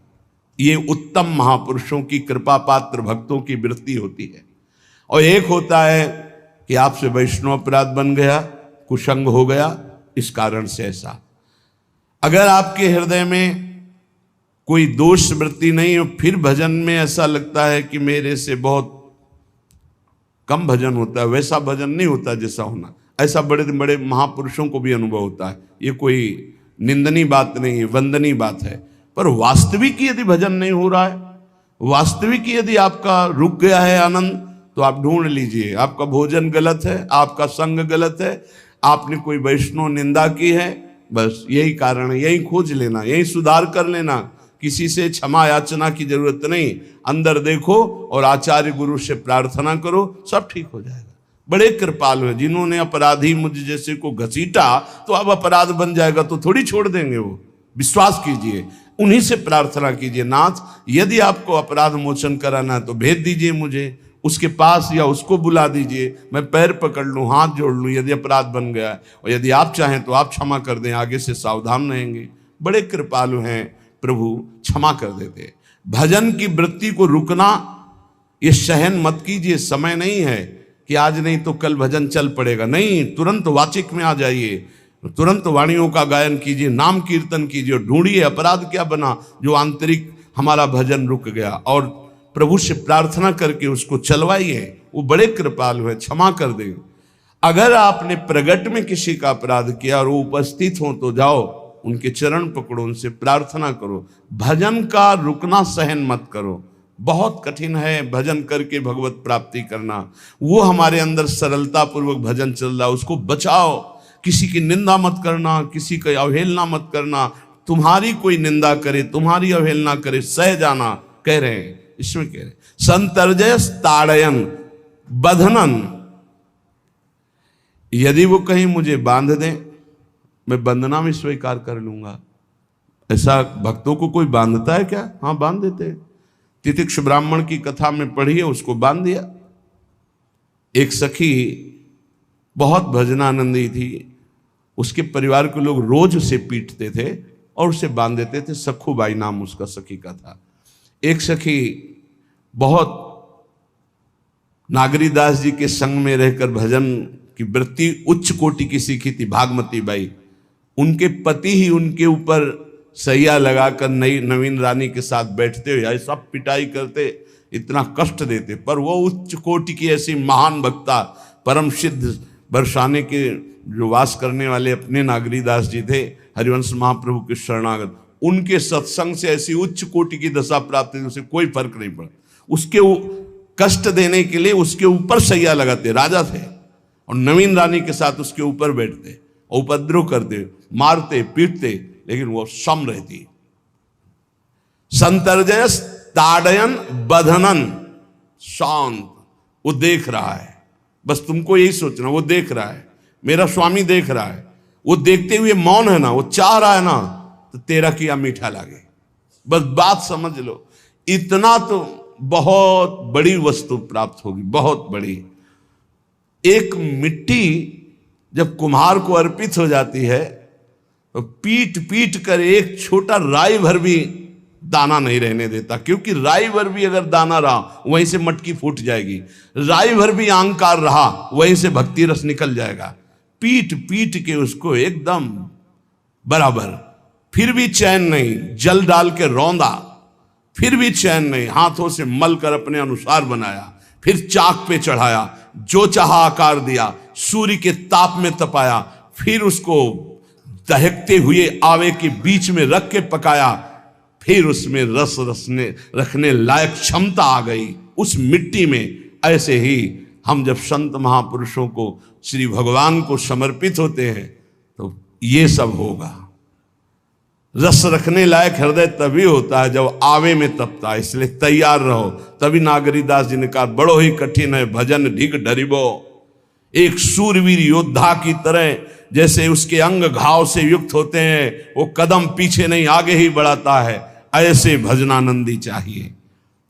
ये उत्तम महापुरुषों की कृपा पात्र भक्तों की वृत्ति होती है। और एक होता है कि आपसे वैष्णव अपराध बन गया, कुसंग हो गया, इस कारण से ऐसा। अगर आपके हृदय में कोई दोष वृत्ति नहीं हो, फिर भजन में ऐसा लगता है कि मेरे से बहुत कम भजन होता है, वैसा भजन नहीं होता जैसा होना। ऐसा बड़े बड़े महापुरुषों को भी अनुभव होता है। ये कोई निंदनीय बात नहीं है, वंदनीय बात है। पर वास्तविक यदि भजन नहीं हो रहा है, वास्तविक यदि आपका रुक गया है आनंद, तो आप ढूंढ लीजिए आपका भोजन गलत है, आपका संग गलत है, आपने कोई वैष्णव निंदा की है, बस यही कारण है। यही खोज लेना, यही सुधार कर लेना। किसी से क्षमा याचना की जरूरत नहीं। अंदर देखो और आचार्य गुरु से प्रार्थना करो, सब ठीक हो जाएगा। बड़े कृपालु हैं, जिन्होंने अपराधी मुझ जैसे को घसीटा तो अब अपराध बन जाएगा तो थोड़ी छोड़ देंगे वो। विश्वास कीजिए, उन्हीं से प्रार्थना कीजिए, नाथ यदि आपको अपराध मोचन कराना है तो भेज दीजिए मुझे उसके पास, या उसको बुला दीजिए, मैं पैर पकड़ लूँ, हाथ जोड़ लूँ यदि अपराध बन गया है। और यदि आप चाहें तो आप क्षमा कर दें, आगे से सावधान रहेंगे। बड़े कृपालु हैं प्रभु, क्षमा कर देते। भजन की वृत्ति को रुकना, ये सहन मत कीजिए। समय नहीं है कि आज नहीं तो कल भजन चल पड़ेगा, नहीं, तुरंत वाचिक में आ जाइए, तुरंत वाणियों का गायन कीजिए, नाम कीर्तन कीजिए और ढूंढिए अपराध क्या बना जो आंतरिक हमारा भजन रुक गया, और प्रभु से प्रार्थना करके उसको चलवाइए। वो बड़े कृपालु है, क्षमा कर देंगे। अगर आपने प्रगट में किसी का अपराध किया और वो उपस्थित हो तो जाओ, उनके चरण पकड़ो, उनसे प्रार्थना करो। भजन का रुकना सहन मत करो। बहुत कठिन है भजन करके भगवत प्राप्ति करना। वो हमारे अंदर सरलता पूर्वक भजन चल रहा है, उसको बचाओ। किसी की निंदा मत करना, किसी की अवहेलना मत करना। तुम्हारी कोई निंदा करे, तुम्हारी अवहेलना करे, सह जाना, कह रहे हैं इसमें, कह रहे संतर्जय ताड़यन बधनन। यदि वो कहीं मुझे बांध दें, मैं बंधना में स्वीकार कर लूंगा। ऐसा भक्तों को कोई बांधता है क्या? हाँ, बांध देते हैं। तितिक्ष ब्राह्मण की कथा में पढ़िए, उसको बांध दिया। एक सखी बहुत भजनानंदी थी, उसके परिवार के लोग रोज उसे पीटते थे और उसे बांध देते थे। सखूबाई नाम उसका सखी का था। एक सखी बहुत नागरीदास जी के संग में रहकर भजन की वृत्ति उच्च कोटि की सीखी थी, भागमती बाई। उनके पति ही उनके ऊपर सैया लगाकर नवीन रानी के साथ बैठते हुए ऐसा पिटाई करते, इतना कष्ट देते, पर वो उच्च कोटि की ऐसी महान भक्ता, परम सिद्ध बरसाने के जो वास करने वाले अपने नागरीदास जी थे, हरिवंश महाप्रभु के शरणागत, उनके सत्संग से ऐसी उच्च कोटि की दशा प्राप्त हुई, उसे कोई फर्क नहीं पड़ा। उसके कष्ट देने के लिए उसके ऊपर सैया लगाते, राजा थे, और नवीन रानी के साथ उसके ऊपर बैठते, उपद्रव करते, मारते, पीटते, लेकिन वो सम रहती। संतर्जय ताड़यन बधनन, शांत। वो देख रहा है, बस तुमको यही सोचना, वो देख रहा है, मेरा स्वामी देख रहा है। वो देखते हुए मौन है ना, वो चाह रहा है ना, तो तेरा किया मीठा लागे। बस बात समझ लो, इतना तो बहुत बड़ी वस्तु प्राप्त होगी, बहुत बड़ी। एक मिट्टी जब कुम्हार को अर्पित हो जाती है तो पीट पीट कर एक छोटा राई भर भी दाना नहीं रहने देता, क्योंकि राई भर भी अगर दाना रहा वहीं से मटकी फूट जाएगी। राई भर भी अहंकार रहा वहीं से भक्ति रस निकल जाएगा। पीट पीट के उसको एकदम बराबर, फिर भी चैन नहीं। जल डाल के रौंदा, फिर भी चैन नहीं। हाथों से मल कर अपने अनुसार बनाया, फिर चाक पे चढ़ाया, जो चाहा आकार दिया, सूर्य के ताप में तपाया, फिर उसको दहकते हुए आवे के बीच में रख के पकाया, फिर उसमें रस रखने लायक क्षमता आ गई उस मिट्टी में। ऐसे ही हम जब संत महापुरुषों को, श्री भगवान को समर्पित होते हैं तो ये सब होगा। रस रखने लायक हृदय तभी होता है जब आवे में तपता है, इसलिए तैयार रहो। तभी नागरीदास जी ने कहा, बड़ो ही कठिन है भजन ढिग डरिबो। एक सूरवीर योद्धा की तरह जैसे उसके अंग घाव से युक्त होते हैं, वो कदम पीछे नहीं आगे ही बढ़ाता है, ऐसे भजनानंदी चाहिए।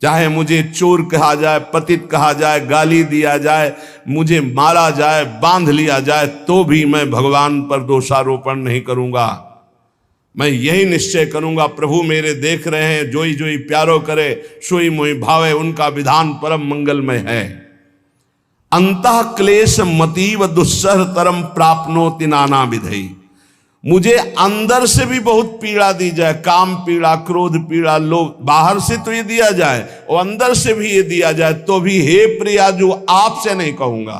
चाहे मुझे चोर कहा जाए, पतित कहा जाए, गाली दिया जाए, मुझे मारा जाए, बांध लिया जाए, तो भी मैं भगवान पर दोषारोपण नहीं करूंगा। मैं यही निश्चय करूंगा, प्रभु मेरे देख रहे हैं, जोई जोई प्यारो करे सोई मोई भावे, उनका विधान परम मंगलमय है। अंतः क्लेश मतीव दुस्सह तरम प्राप्नोति नाना विधई। मुझे अंदर से भी बहुत पीड़ा दी जाए, काम पीड़ा, क्रोध पीड़ा, लोभ, बाहर से तो ये दिया जाए और अंदर से भी ये दिया जाए, तो भी हे प्रिया जो आपसे नहीं कहूंगा।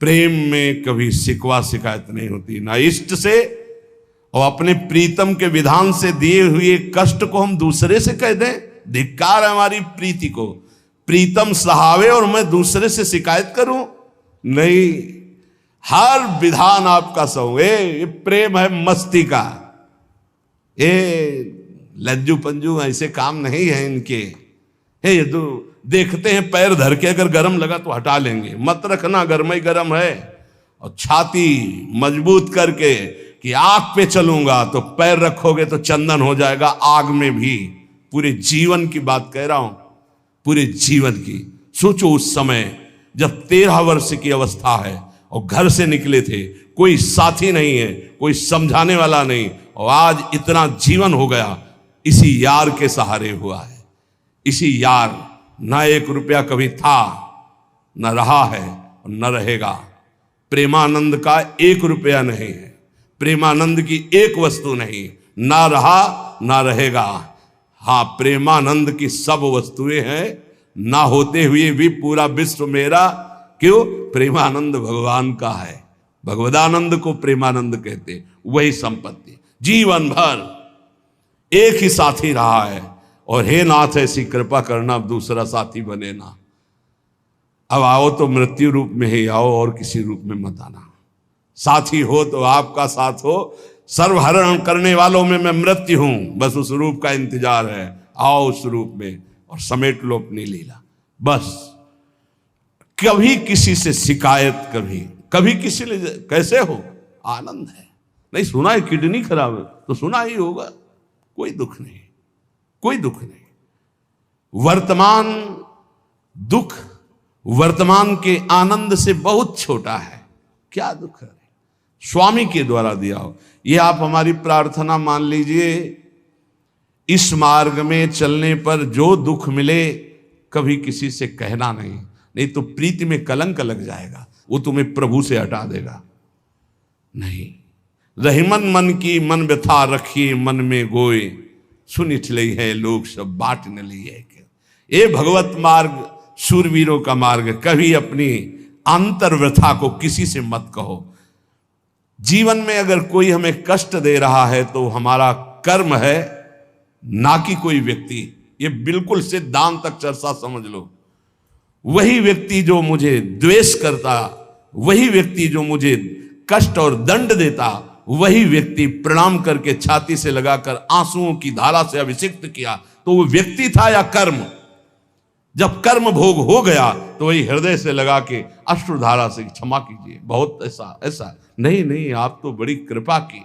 प्रेम में कभी शिकवा शिकायत नहीं होती, ना इष्ट से और अपने प्रीतम के विधान से दिए हुए कष्ट को हम दूसरे से कह दें। धिक्कार है हमारी प्रीति को। प्रीतम सहावे और मैं दूसरे से शिकायत करूं? नहीं, हर विधान आपका सहूं। ये प्रेम है मस्ती का, ये लज्जू पंजू ऐसे काम नहीं है इनके। ये तो देखते हैं पैर धर के, अगर गर्म लगा तो हटा लेंगे, मत रखना गर्म ही गर्म है। और छाती मजबूत करके कि आग पे चलूंगा, तो पैर रखोगे तो चंदन हो जाएगा आग में भी। पूरे जीवन की बात कह रहा हूं, पूरे जीवन की। सोचो उस समय जब 13 वर्ष की अवस्था है और घर से निकले थे, कोई साथी नहीं है, कोई समझाने वाला नहीं, और आज इतना जीवन हो गया इसी यार के सहारे हुआ है। इसी यार, ना 1 रुपया कभी था, न रहा है और न रहेगा। प्रेमानंद का 1 रुपया नहीं है, प्रेमानंद की एक वस्तु नहीं, ना रहा ना रहेगा। हाँ, प्रेमानंद की सब वस्तुएं हैं, ना होते हुए भी पूरा विश्व मेरा। क्यों? प्रेमानंद भगवान का है, भगवदानंद को प्रेमानंद कहते, वही संपत्ति जीवन भर एक ही साथी रहा है। और हे नाथ ऐसी कृपा करना, अब दूसरा साथी बने ना। अब आओ तो मृत्यु रूप में ही आओ और किसी रूप में मत आना। साथी हो तो आपका साथ हो, सर्वहरण करने वालों में मैं मृत्यु हूं, बस उस रूप का इंतजार है। आओ उस रूप में और समेट लो अपनी लीला। बस कभी किसी से शिकायत, कभी किसी ने कैसे हो, आनंद है। नहीं सुना है किडनी खराब है तो सुना ही होगा, कोई दुख नहीं, कोई दुख नहीं। वर्तमान दुख वर्तमान के आनंद से बहुत छोटा है, क्या दुख है, स्वामी के द्वारा दिया हो। ये आप हमारी प्रार्थना मान लीजिए, इस मार्ग में चलने पर जो दुख मिले कभी किसी से कहना नहीं, नहीं तो प्रीति में कलंक लग जाएगा, वो तुम्हें प्रभु से हटा देगा। नहीं, रहीमन मन की मन व्यथा रखिए मन में गोए, सुनिठ लई है लोग सब बाट न ली है। ये भगवत मार्ग शूरवीरों का मार्ग, कभी अपनी अंतर व्यथा को किसी से मत कहो। जीवन में अगर कोई हमें कष्ट दे रहा है तो हमारा कर्म है, ना कि कोई व्यक्ति। ये बिल्कुल सिद्धांत चर्चा समझ लो। वही व्यक्ति जो मुझे द्वेष करता, वही व्यक्ति जो मुझे कष्ट और दंड देता, वही व्यक्ति प्रणाम करके छाती से लगाकर आंसुओं की धारा से अभिषिक्त किया, तो वो व्यक्ति था या कर्म? जब कर्म भोग हो गया तो वही हृदय से लगा के अश्रुधारा से क्षमा कीजिए, बहुत ऐसा नहीं, आप तो बड़ी कृपा की।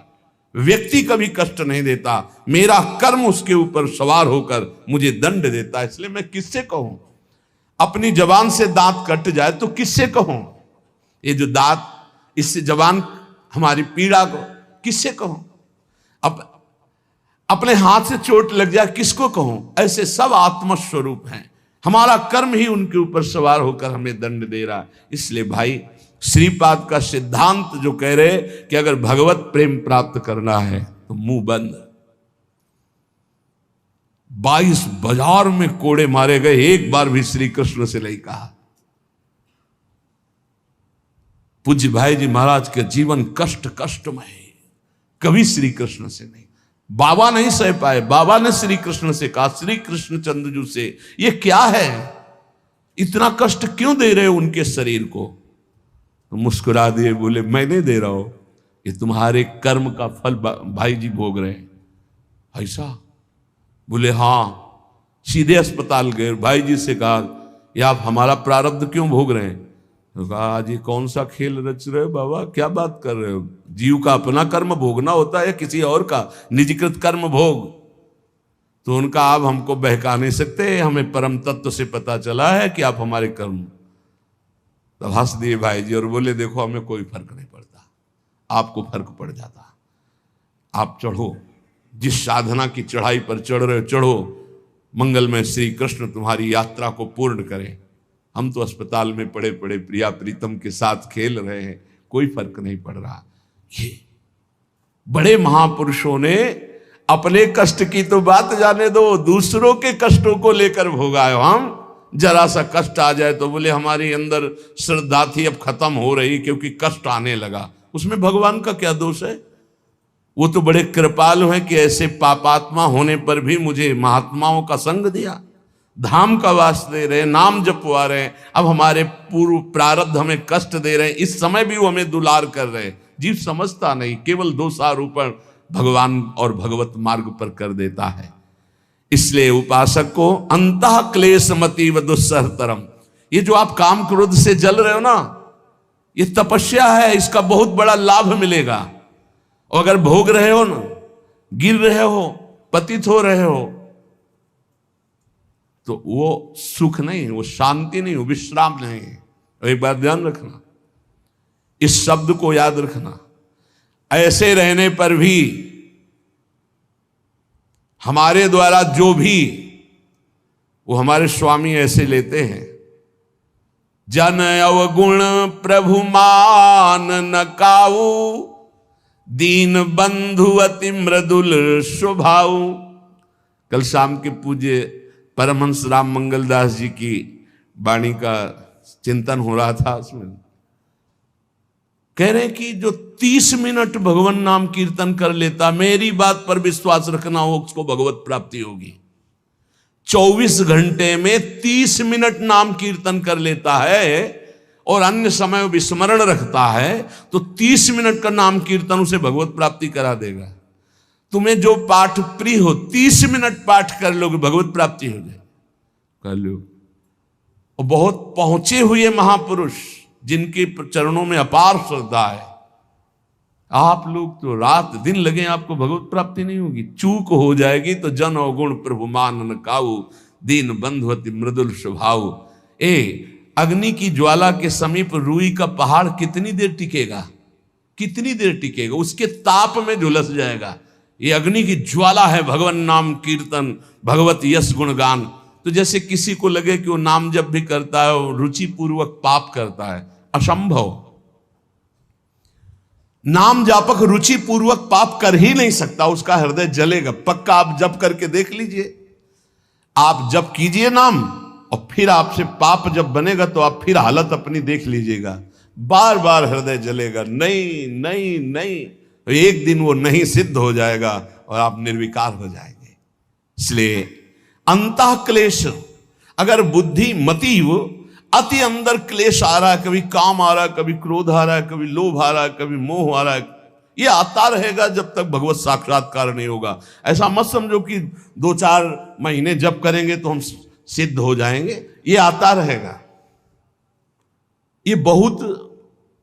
व्यक्ति कभी कष्ट नहीं देता, मेरा कर्म उसके ऊपर सवार होकर मुझे दंड देता है। इसलिए मैं किससे कहूं? अपनी जबान से दांत कट जाए तो किससे कहूं? ये जो दांत, इससे जबान हमारी पीड़ा को किससे कहूं? अपने हाथ से चोट लग जाए किसको कहूं? ऐसे सब आत्मस्वरूप हैं, हमारा कर्म ही उनके ऊपर सवार होकर हमें दंड दे रहा है। इसलिए भाई श्रीपाद का सिद्धांत जो कह रहे कि अगर भगवत प्रेम प्राप्त करना है तो मुंह बंद। 22 बाजार में कोड़े मारे गए, एक बार भी श्री कृष्ण से नहीं कहा। पूज्य भाई जी महाराज के जीवन कष्टमय, कभी श्री कृष्ण से नहीं। बाबा नहीं सह पाए, बाबा ने श्री कृष्ण से कहा, श्री कृष्ण चंद्रजू से, ये क्या है, इतना कष्ट क्यों दे रहे हो उनके शरीर को? तो मुस्कुरा दिए, बोले मैं नहीं दे रहा हूं, ये तुम्हारे कर्म का फल भाई जी भोग रहे हैं। ऐसा? बोले हाँ। सीधे अस्पताल गए, भाई जी से कहा ये आप हमारा प्रारब्ध क्यों भोग रहे हैं? तो कहा आज ये कौन सा खेल रच रहे हो बाबा, क्या बात कर रहे हो? जीव का अपना कर्म भोगना होता है या किसी और का निजीकृत कर्म भोग? तो उनका आप हमको बहका नहीं सकते, हमें परम तत्व से पता चला है कि आप हमारे कर्म। तो हंस दिए भाई जी और बोले देखो हमें कोई फर्क नहीं पड़ता, आपको फर्क पड़ जाता। आप चढ़ो, जिस साधना की चढ़ाई पर चढ़ रहे हो चढ़ो, मंगलमय श्री कृष्ण तुम्हारी यात्रा को पूर्ण करें। हम तो अस्पताल में पड़े पड़े प्रिया प्रीतम के साथ खेल रहे हैं, कोई फर्क नहीं पड़ रहा। ये बड़े महापुरुषों ने अपने कष्ट की तो बात जाने दो, दूसरों के कष्टों को लेकर भोगाए। हम जरा सा कष्ट आ जाए तो बोले हमारी अंदर श्रद्धा थी अब खत्म हो रही क्योंकि कष्ट आने लगा। उसमें भगवान का क्या दोष है? वो तो बड़े कृपालु हैं कि ऐसे पापात्मा होने पर भी मुझे महात्माओं का संग दिया, धाम का वास दे रहे, नाम जपवा रहे हैं। अब हमारे पूर्व प्रारब्ध हमें कष्ट दे रहे हैं, इस समय भी वो हमें दुलार कर रहे हैं। जीव समझता नहीं, केवल दोषारोपण भगवान और भगवत मार्ग पर कर देता है। इसलिए उपासक को अंतः क्लेशमति व दुस्सहतरम, ये जो आप काम क्रोध से जल रहे हो ना, ये तपस्या है, इसका बहुत बड़ा लाभ मिलेगा। और अगर भोग रहे हो ना, गिर रहे हो, पतित हो रहे हो, तो वो सुख नहीं, वो शांति नहीं, वो विश्राम नहीं। और एक बात ध्यान रखना, इस शब्द को याद रखना, ऐसे रहने पर भी हमारे द्वारा जो भी, वो हमारे स्वामी ऐसे लेते हैं, जन अवगुण प्रभु मान न काऊ, दीन बंधु अति मृदुल स्वभाव। कल शाम के पूज्य परमहंस राम मंगल दास जी की वाणी का चिंतन हो रहा था, उसमें कह रहे कि जो 30 मिनट भगवान नाम कीर्तन कर लेता, मेरी बात पर विश्वास रखना हो, उसको भगवत प्राप्ति होगी। 24 घंटे में 30 मिनट नाम कीर्तन कर लेता है और अन्य समय विस्मरण रखता है, तो 30 मिनट का नाम कीर्तन उसे भगवत प्राप्ति करा देगा। तुम्हें जो पाठ प्रिय हो, 30 मिनट पाठ कर लोगे, भगवत प्राप्ति हो जाए, कर लो। और बहुत पहुंचे हुए महापुरुष जिनके चरणों में अपार श्रद्धा है, आप लोग तो रात दिन लगे, आपको भगवत प्राप्ति नहीं होगी। चूक हो जाएगी तो जन अवगुण प्रभु मानन काऊ, दीन बंधुवती मृदुल स्वभाव। अग्नि की ज्वाला के समीप रुई का पहाड़ कितनी देर टिकेगा, कितनी देर टिकेगा, उसके ताप में झुलस जाएगा। ये अग्नि की ज्वाला है भगवान नाम कीर्तन, भगवत यश गुणगान। तो जैसे किसी को लगे कि वो नाम जब भी करता है वो रुचि पूर्वक पाप करता है, असंभव। नाम जापक रुचि पूर्वक पाप कर ही नहीं सकता, उसका हृदय जलेगा पक्का। आप जप करके देख लीजिए, आप जप कीजिए नाम, और फिर आपसे पाप जब बनेगा तो आप फिर हालत अपनी देख लीजिएगा, बार बार हृदय जलेगा, नहीं नहीं नहीं। तो एक दिन वो नहीं सिद्ध हो जाएगा और आप निर्विकार हो जाएंगे। इसलिए अंतः क्लेश, अगर बुद्धि मति वो अति अंदर क्लेश आ रहा है, कभी काम आ रहा है, कभी क्रोध आ रहा है, कभी लोभ आ रहा है, कभी मोह आ रहा है, ये आता रहेगा जब तक भगवत साक्षात्कार नहीं होगा। ऐसा मत समझो कि 2-4 महीने जप करेंगे तो हम सिद्ध हो जाएंगे, ये आता रहेगा। ये बहुत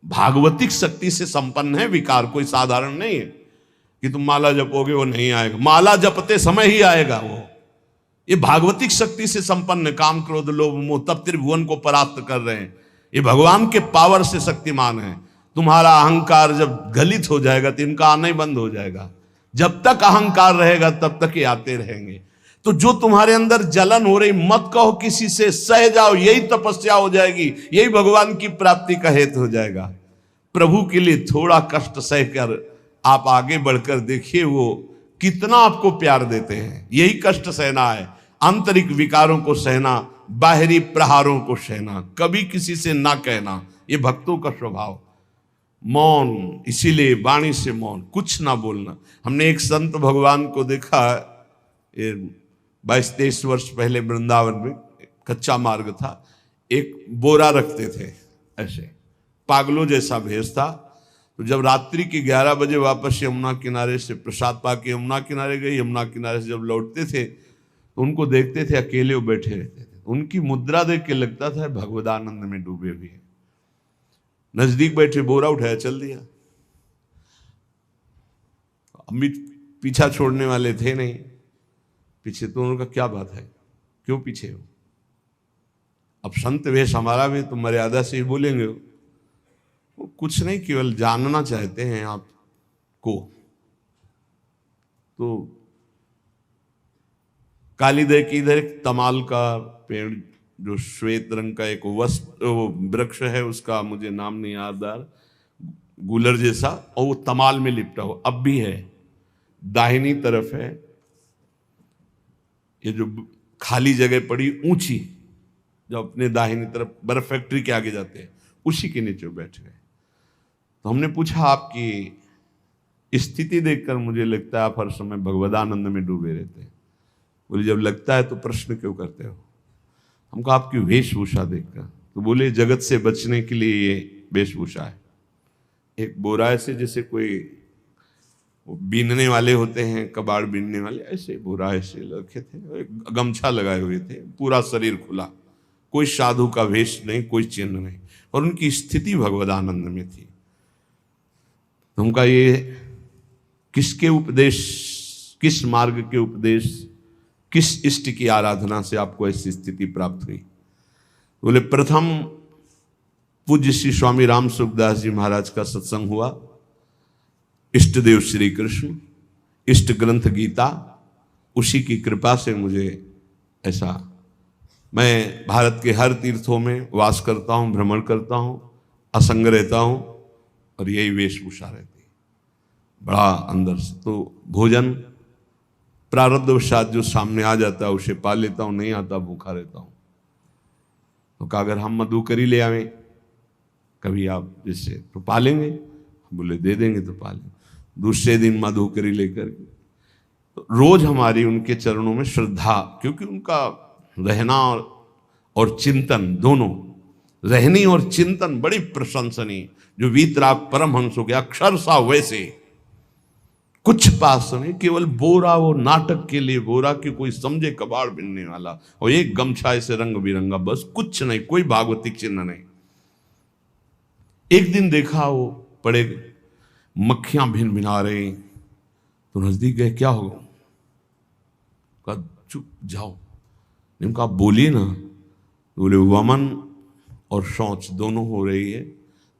भागवतिक शक्ति से संपन्न है विकार, कोई साधारण नहीं है कि तुम माला जपोगे वो नहीं आएगा, माला जपते समय ही आएगा वो। ये भागवतिक शक्ति से संपन्न, काम क्रोध लोभ मोह, तब त्रिभुवन को परास्त कर रहे हैं। ये भगवान के पावर से शक्तिमान है। तुम्हारा अहंकार जब गलित हो जाएगा तो इनका आना ही बंद हो जाएगा। जब तक अहंकार रहेगा तब तक ये आते रहेंगे। तो जो तुम्हारे अंदर जलन हो रही, मत कहो किसी से, सह जाओ, यही तपस्या हो जाएगी, यही भगवान की प्राप्ति का हेतु हो जाएगा। प्रभु के लिए थोड़ा कष्ट सहकर आप आगे बढ़कर देखिए वो कितना आपको प्यार देते हैं। यही कष्ट सहना है, आंतरिक विकारों को सहना, बाहरी प्रहारों को सहना, कभी किसी से ना कहना, ये भक्तों का स्वभाव। मौन, इसीलिए वाणी से मौन, कुछ ना बोलना। हमने एक संत भगवान को देखा, 22-23 वर्ष पहले वृंदावन में कच्चा मार्ग था, एक बोरा रखते थे ऐसे, पागलों जैसा भेष था। तो जब रात्रि के 11 बजे वापस यमुना किनारे से प्रसाद पाके यमुना किनारे गए, यमुना किनारे से जब लौटते थे तो उनको देखते थे अकेले वो बैठे रहते थे। उनकी मुद्रा देख के लगता था भगवदानंद में डूबे हुए हैं। नजदीक बैठे, बोरा उठाया, चल दिया। अमित पीछा छोड़ने वाले थे नहीं पीछे, तो उनका क्या बात है, क्यों पीछे हो? अब संत वेश हमारा भी तो मर्यादा से ही बोलेंगे, वो कुछ नहीं, केवल जानना चाहते हैं आपको। तो कालीदय की इधर एक तमाल का पेड़, जो श्वेत रंग का एक वृक्ष है, उसका मुझे नाम नहीं याद आ रहा, गुलर जैसा, और वो तमाल में लिपटा हो, अब भी है, दाहिनी तरफ है। ये जो खाली जगह पड़ी ऊंची, जो अपने दाहिनी तरफ बर्फ फैक्ट्री के आगे जाते हैं, उसी के नीचे बैठ गए। तो हमने पूछा, आपकी स्थिति देखकर मुझे लगता है आप हर समय भगवदानंद में डूबे रहते हैं। बोले, जब लगता है तो प्रश्न क्यों करते हो? हमको आपकी वेशभूषा देखकर। तो बोले, जगत से बचने के लिए ये वेशभूषा है। एक बोरा ऐसे जैसे कोई बीनने वाले होते हैं, कबाड़ बीनने वाले, ऐसे बोरा ऐसे रखे थे, गमछा लगाए हुए थे, पूरा शरीर खुला, कोई साधु का वेश नहीं, कोई चिन्ह नहीं, और उनकी स्थिति भगवदानंद में थी। तो उनका ये किसके उपदेश, किस मार्ग के उपदेश, किस इष्ट की आराधना से आपको ऐसी स्थिति प्राप्त हुई? बोले, प्रथम पूज्य श्री स्वामी राम सुखदास जी महाराज का सत्संग हुआ, इष्ट देव श्री कृष्ण, इष्ट ग्रंथ गीता, उसी की कृपा से मुझे ऐसा, मैं भारत के हर तीर्थों में वास करता हूँ, भ्रमण करता हूँ, असंग रहता हूँ, और यही वेशभूषा रहती है बड़ा अंदर से। तो भोजन प्रारब्धवशात जो सामने आ जाता है उसे पा लेता हूँ, नहीं आता भूखा रहता हूँ। तो कहा, अगर हम मधुकरी ले आवें, कभी आप जैसे तो पालेंगे? बोले दे देंगे तो पालेंगे। दूसरे दिन मधुकरी लेकर के तो रोज हमारी उनके चरणों में श्रद्धा, क्योंकि उनका रहना और चिंतन दोनों, रहनी और चिंतन बड़ी प्रशंसनीय। जो वीतराग परमहंसों के अक्षर सा वैसे, कुछ पास नहीं, केवल बोरा, वो नाटक के लिए बोरा कि कोई समझे कबाड़ बिनने वाला, और एक गमछा ऐसे रंग बिरंगा, बस कुछ नहीं, कोई भागवतिक चिन्ह नहीं। एक दिन देखा वो पड़े मक्खियां भिन भिना रही, तो नजदीक गए, क्या होगा? कहा चुप जाओ। कहा बोलिए ना। बोले वमन और शौच दोनों हो रही है,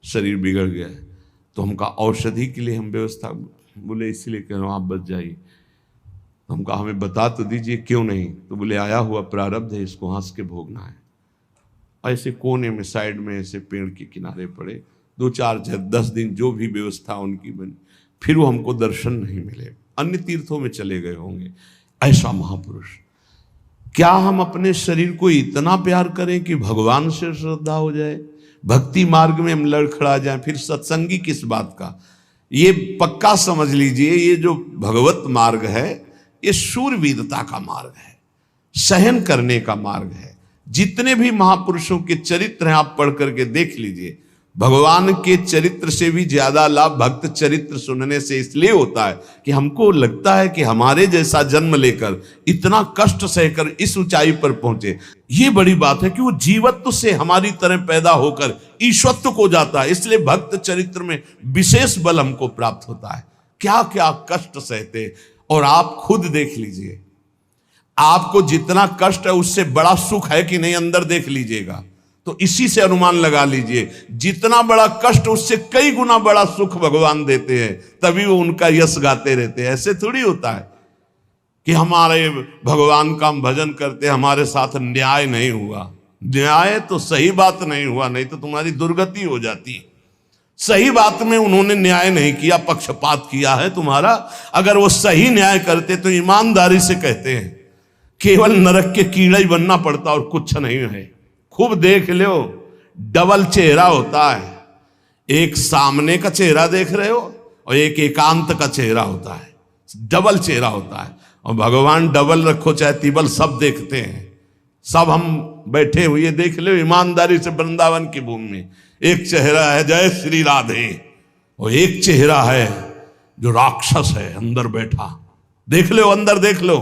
शरीर बिगड़ गया है। तो हम कहा औषधि के लिए हम व्यवस्था, बोले इसलिए कह रहा हूँ आप बच जाइए। तो हम कहा हमें बता तो दीजिए क्यों नहीं? तो बोले आया हुआ प्रारब्ध है, इसको हंस के भोगना है। ऐसे कोने में साइड में ऐसे पेड़ के किनारे पड़े, 2-4-10 दिन जो भी व्यवस्था उनकी बनी, फिर वो हमको दर्शन नहीं मिले, अन्य तीर्थों में चले गए होंगे। ऐसा महापुरुष, क्या हम अपने शरीर को इतना प्यार करें कि भगवान से श्रद्धा हो जाए, भक्ति मार्ग में हम लड़खड़ा जाएं, फिर सत्संगी किस बात का? ये पक्का समझ लीजिए, ये जो भगवत मार्ग है ये शूरवीरता का मार्ग है, सहन करने का मार्ग है। जितने भी महापुरुषों के चरित्र हैं आप पढ़ करके देख लीजिए, भगवान के चरित्र से भी ज्यादा लाभ भक्त चरित्र सुनने से इसलिए होता है कि हमको लगता है कि हमारे जैसा जन्म लेकर इतना कष्ट सहकर इस ऊंचाई पर पहुंचे, ये बड़ी बात है कि वो जीवत्व से हमारी तरह पैदा होकर ईश्वत्व को जाता है। इसलिए भक्त चरित्र में विशेष बल हमको प्राप्त होता है। क्या क्या कष्ट सहते, और आप खुद देख लीजिए, आपको जितना कष्ट है उससे बड़ा सुख है कि नहीं, अंदर देख लीजिएगा तो इसी से अनुमान लगा लीजिए, जितना बड़ा कष्ट उससे कई गुना बड़ा सुख भगवान देते हैं, तभी वो उनका यश गाते रहते हैं। ऐसे थोड़ी होता है कि हमारे भगवान का हम भजन करते, हमारे साथ न्याय नहीं हुआ। न्याय तो सही बात नहीं हुआ, नहीं तो तुम्हारी दुर्गति हो जाती। सही बात में उन्होंने न्याय नहीं किया, पक्षपात किया है तुम्हारा। अगर वो सही न्याय करते तो ईमानदारी से कहते हैं केवल नरक के कीड़ा ही बनना पड़ता और कुछ नहीं है। खूब देख लो, डबल चेहरा होता है, एक सामने का चेहरा देख रहे हो और एक एकांत का चेहरा होता है, डबल चेहरा होता है। और भगवान डबल रखो चाहे तिबल, सब देखते हैं। सब हम बैठे हुए देख लो ईमानदारी से वृंदावन की भूमि में, एक चेहरा है जय श्री राधे, और एक चेहरा है जो राक्षस है अंदर बैठा। देख लो, अंदर देख लो,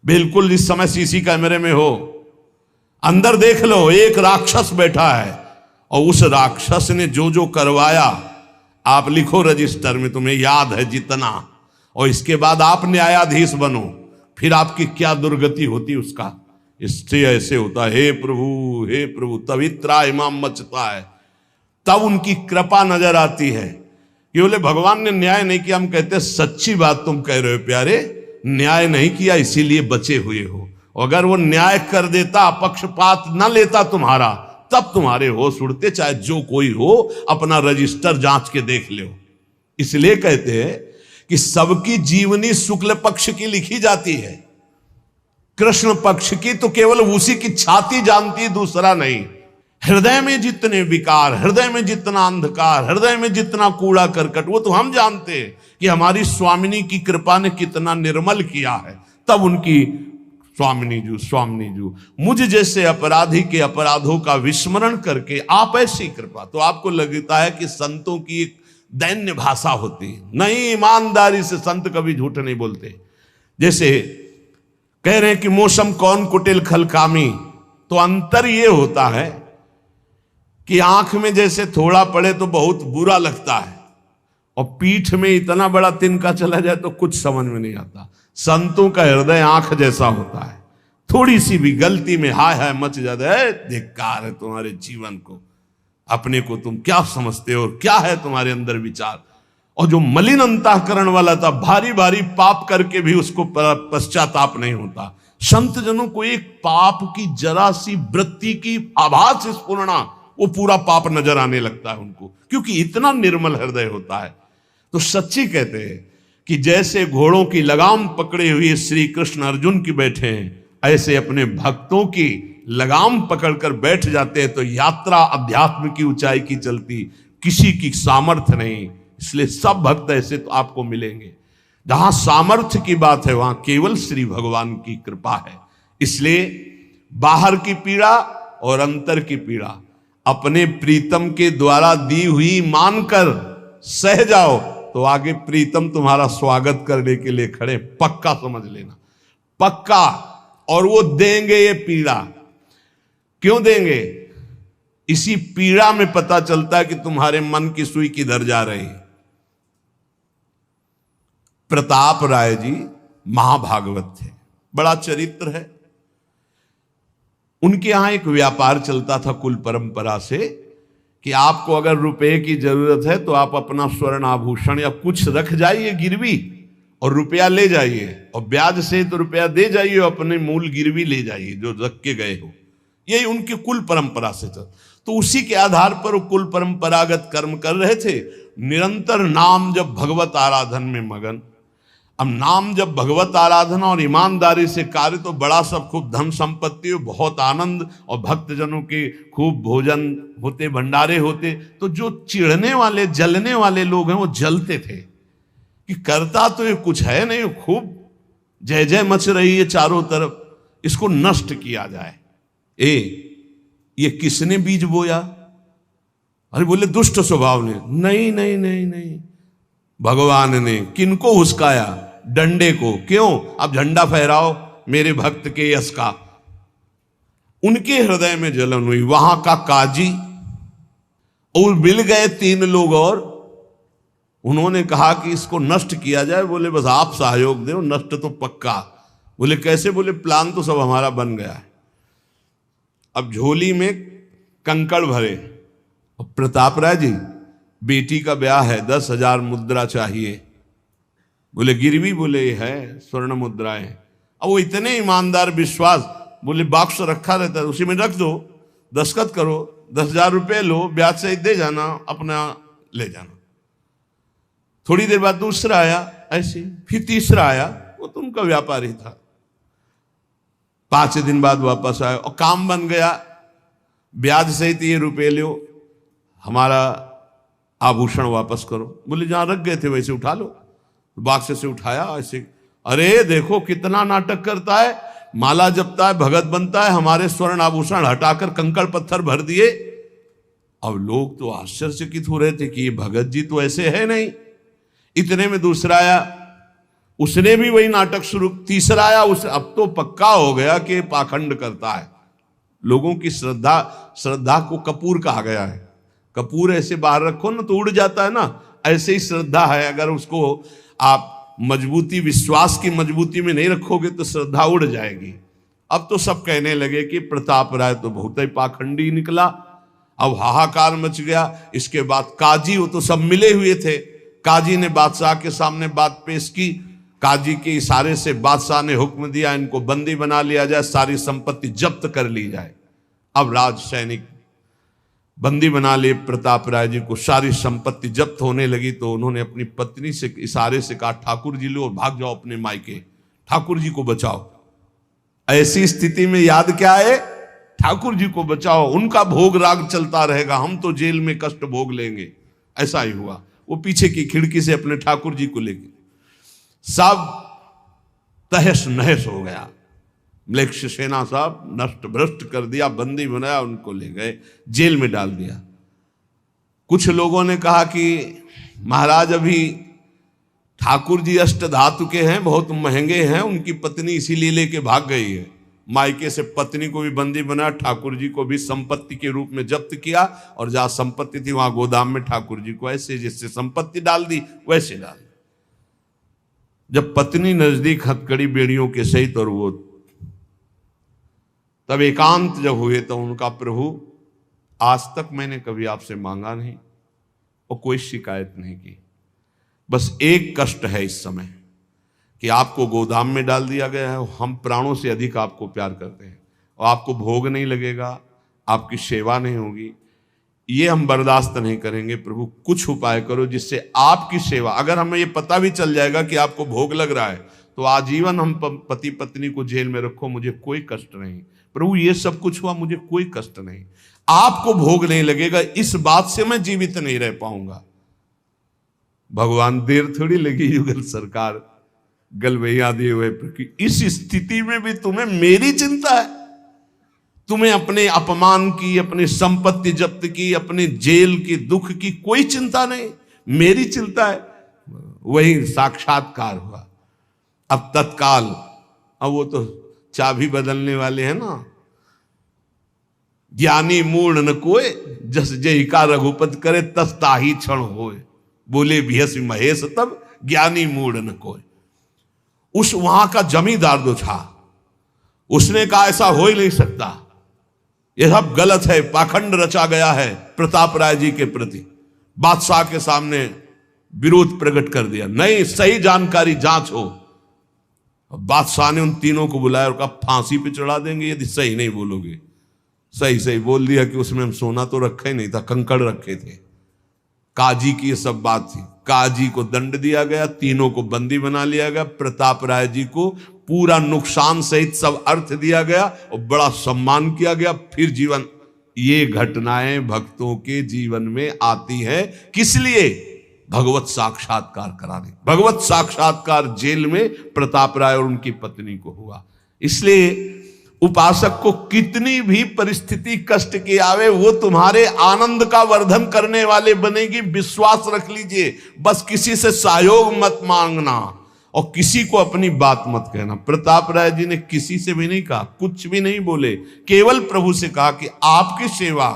बिल्कुल इस समय सीसी कैमरे में हो, अंदर देख लो, एक राक्षस बैठा है और उस राक्षस ने जो जो करवाया आप लिखो रजिस्टर में, तुम्हें याद है जितना, और इसके बाद आप न्यायाधीश बनो, फिर आपकी क्या दुर्गति होती उसका। इससे ऐसे होता है, हे प्रभु, तब इतना इमाम मचता है, तब उनकी कृपा नजर आती है कि बोले भगवान ने न्याय नहीं किया। हम कहते सच्ची बात तुम कह रहे हो प्यारे, न्याय नहीं किया इसीलिए बचे हुए हो। अगर वो न्याय कर देता, पक्षपात न लेता तुम्हारा, तब तुम्हारे होश उड़ते, चाहे जो कोई हो, अपना रजिस्टर जांच के देख लो। इसलिए कहते हैं कि सबकी जीवनी शुक्ल पक्ष की लिखी जाती है, कृष्ण पक्ष की तो केवल उसी की छाती जानती, दूसरा नहीं। हृदय में जितने विकार, हृदय में जितना अंधकार, हृदय में जितना कूड़ा करकट, वो तो हम जानते हैं कि हमारी स्वामिनी की कृपा ने कितना निर्मल किया है। तब उनकी स्वामिनी जू मुझ जैसे अपराधी के अपराधों का विस्मरण करके आप ऐसी कृपा, तो आपको लगता है कि संतों की एक दैन्य भाषा होती है। नहीं, ईमानदारी से संत कभी झूठ नहीं बोलते। जैसे कह रहे हैं कि मौसम कौन कुटिल खलकामी, तो अंतर ये होता है कि आंख में जैसे थोड़ा पड़े तो बहुत बुरा लगता है, और पीठ में इतना बड़ा तिनका चला जाए तो कुछ समझ में नहीं आता। संतों का हृदय आंख जैसा होता है, थोड़ी सी भी गलती में हाय हाय मच जाता है, धिक्कार है तुम्हारे जीवन को, अपने को तुम क्या समझते हो, क्या है तुम्हारे अंदर विचार। और जो मलिन अंतःकरण वाला था, भारी भारी पाप करके भी उसको पश्चाताप नहीं होता। संत जनों को एक पाप की जरा सी वृत्ति की आभास स्फुरना, वो पूरा पाप नजर आने लगता है उनको, क्योंकि इतना निर्मल हृदय होता है। तो सच्ची कहते हैं कि जैसे घोड़ों की लगाम पकड़े हुए श्री कृष्ण अर्जुन की बैठे हैं, ऐसे अपने भक्तों की लगाम पकड़कर बैठ जाते हैं तो यात्रा अध्यात्म की ऊंचाई की चलती, किसी की सामर्थ्य नहीं। इसलिए सब भक्त ऐसे तो आपको मिलेंगे। जहां सामर्थ्य की बात है वहां केवल श्री भगवान की कृपा है। इसलिए बाहर की पीड़ा और अंतर की पीड़ा अपने प्रीतम के द्वारा दी हुई मानकर सह जाओ तो आगे प्रीतम तुम्हारा स्वागत करने के लिए खड़े, पक्का समझ लेना, पक्का। और वो देंगे ये पीड़ा। क्यों देंगे? इसी पीड़ा में पता चलता है कि तुम्हारे मन की सुई किधर जा रही है। प्रताप राय जी महाभागवत थे, बड़ा चरित्र है। उनके यहां एक व्यापार चलता था कुल परंपरा से कि आपको अगर रुपए की जरूरत है तो आप अपना स्वर्ण आभूषण या कुछ रख जाइए गिरवी और रुपया ले जाइए, और ब्याज से तो रुपया दे जाइए, अपने मूल गिरवी ले जाइए जो रख के गए हो। यही उनकी कुल परंपरा से चल। तो उसी के आधार पर वो कुल परंपरागत कर्म कर रहे थे, निरंतर नाम जब भगवत आराधन में मगन। अब नाम जब भगवत आराधना और ईमानदारी से कार्य तो बड़ा सब खूब धन संपत्ति, बहुत आनंद और भक्तजनों के खूब भोजन होते, भंडारे होते। तो जो चिढ़ने वाले जलने वाले लोग हैं वो जलते थे कि करता तो ये कुछ है नहीं, खूब जय जय मच रही है चारों तरफ, इसको नष्ट किया जाए। ये किसने बीज बोया? अरे बोले दुष्ट स्वभाव ने। नहीं नहीं नहीं नहीं, भगवान ने। किनको हुस्काया? डंडे को। क्यों? अब झंडा फहराओ मेरे भक्त के यश का। उनके हृदय में जलन हुई। वहां का काजी और मिल गए 3 लोग और उन्होंने कहा कि इसको नष्ट किया जाए। बोले बस आप सहयोग दो, नष्ट तो पक्का। बोले कैसे? बोले प्लान तो सब हमारा बन गया है। अब झोली में कंकड़ भरे। प्रताप राय जी बेटी का ब्याह है, 10,000 मुद्रा चाहिए। बोले गिरवी? बोले है स्वर्ण मुद्राएं। अब वो इतने ईमानदार विश्वास, बोले बॉक्स रखा रहता है उसी में रख दो, दस्तखत करो, 10,000 रुपये लो, ब्याज से दे जाना, अपना ले जाना। थोड़ी देर बाद दूसरा आया ऐसे, फिर तीसरा आया, वो तो उनका व्यापारी था। 5 दिन बाद वापस आया और काम बन गया, ब्याज सहित ये रुपये लो, हमारा आभूषण वापस करो। बोले जहां रख गए थे वैसे उठा लो। बाक्स से उठाया ऐसे। अरे देखो कितना नाटक करता है, माला जपता है, भगत बनता है, हमारे स्वर्ण आभूषण हटाकर कंकड़ पत्थर भर दिए। अब लोग तो आश्चर्यचकित हो रहे थे कि ये भगत जी तो ऐसे है नहीं। इतने में दूसरा आया, उसने भी वही नाटक शुरू। तीसरा आया, उस अब तो पक्का हो गया कि पाखंड करता है। लोगों की श्रद्धा को कपूर कहा गया है। कपूर ऐसे बाहर रखो ना तो उड़ जाता है ना, ऐसे ही श्रद्धा है। अगर उसको आप मजबूती, विश्वास की मजबूती में नहीं रखोगे तो श्रद्धा उड़ जाएगी। अब तो सब कहने लगे कि प्रताप राय तो बहुत ही पाखंडी निकला। अब हाहाकार मच गया। इसके बाद काजी, वो तो सब मिले हुए थे, काजी ने बादशाह के सामने बात पेश की। काजी के इशारे से बादशाह ने हुक्म दिया इनको बंदी बना लिया जाए, सारी संपत्ति जब्त कर ली जाए। अब राज सैनिक बंदी बना लिए प्रताप राय जी को, सारी संपत्ति जब्त होने लगी। तो उन्होंने अपनी पत्नी से इशारे से कहा ठाकुर जी लो और भाग जाओ अपने मायके, ठाकुर जी को बचाओ। ऐसी स्थिति में याद क्या है? ठाकुर जी को बचाओ, उनका भोग राग चलता रहेगा, हम तो जेल में कष्ट भोग लेंगे। ऐसा ही हुआ। वो पीछे की खिड़की से अपने ठाकुर जी को लेके सब तहस नहस हो गया। म्लेच्छ सेना साहब नष्ट भ्रष्ट कर दिया, बंदी बनाया, उनको ले गए, जेल में डाल दिया। कुछ लोगों ने कहा कि महाराज अभी ठाकुर जी अष्ट धातु के हैं, बहुत महंगे हैं, उनकी पत्नी इसीलिए लेके भाग गई है। मायके से पत्नी को भी बंदी बनाया, ठाकुर जी को भी संपत्ति के रूप में जब्त किया, और जहां संपत्ति थी वहां गोदाम में ठाकुर जी को ऐसे जिससे संपत्ति डाल दी वैसे डाल दी। जब पत्नी नजदीक हथकड़ी बेड़ियों के सहित, और वो तब एकांत जब हुए तो उनका प्रभु आज तक मैंने कभी आपसे मांगा नहीं और कोई शिकायत नहीं की, बस एक कष्ट है इस समय कि आपको गोदाम में डाल दिया गया है। हम प्राणों से अधिक आपको प्यार करते हैं और आपको भोग नहीं लगेगा, आपकी सेवा नहीं होगी, ये हम बर्दाश्त नहीं करेंगे। प्रभु कुछ उपाय करो जिससे आपकी सेवा, अगर हमें ये पता भी चल जाएगा कि आपको भोग लग रहा है तो आजीवन हम पति पत्नी को जेल में रखो, मुझे कोई कष्ट नहीं। प्रभु ये सब कुछ हुआ, मुझे कोई कष्ट नहीं, आपको भोग नहीं लगेगा, इस बात से मैं जीवित नहीं रह पाऊंगा। भगवान देर थोड़ी लगी युगल सरकार गलवैया दिए हुए, इस स्थिति में भी तुम्हें मेरी चिंता है? तुम्हें अपने अपमान की, अपनी संपत्ति जब्त की, अपने जेल की, दुख की कोई चिंता नहीं, मेरी चिंता है। वही साक्षात्कार हुआ। अब तत्काल, अब वो तो चाबी बदलने वाले हैं ना, ज्ञानी मूढ़ न कोय, जस जय का रघुपत करे तस ताही क्षण होए, बोले भियस महेश तब ज्ञानी मूढ़ न कोय। उस वहां का जमींदार जो था उसने कहा ऐसा हो ही नहीं सकता, यह सब गलत है, पाखंड रचा गया है प्रताप राय जी के प्रति। बादशाह के सामने विरोध प्रकट कर दिया, नहीं सही जानकारी जांच हो। बादशाह ने उन तीनों को बुलाया और कहा फांसी पे चढ़ा देंगे यदि सही नहीं बोलोगे। सही सही बोल दिया कि उसमें हम सोना तो रखा ही नहीं था, कंकड़ रखे थे। काजी की ये सब बात थी। काजी को दंड दिया गया, तीनों को बंदी बना लिया गया, प्रताप राय जी को पूरा नुकसान सहित सब अर्थ दिया गया और बड़ा सम्मान किया गया। फिर जीवन, ये घटनाएं भक्तों के जीवन में आती है किस लिए? भगवत साक्षात्कार कराने। भगवत साक्षात्कार जेल में प्रताप राय और उनकी पत्नी को हुआ। इसलिए उपासक को कितनी भी परिस्थिति कष्ट की आवे, वो तुम्हारे आनंद का वर्धन करने वाले बनेगी, विश्वास रख लीजिए। बस किसी से सहयोग मत मांगना और किसी को अपनी बात मत कहना। प्रताप राय जी ने किसी से भी नहीं कहा, कुछ भी नहीं बोले, केवल प्रभु से कहा कि आपकी सेवा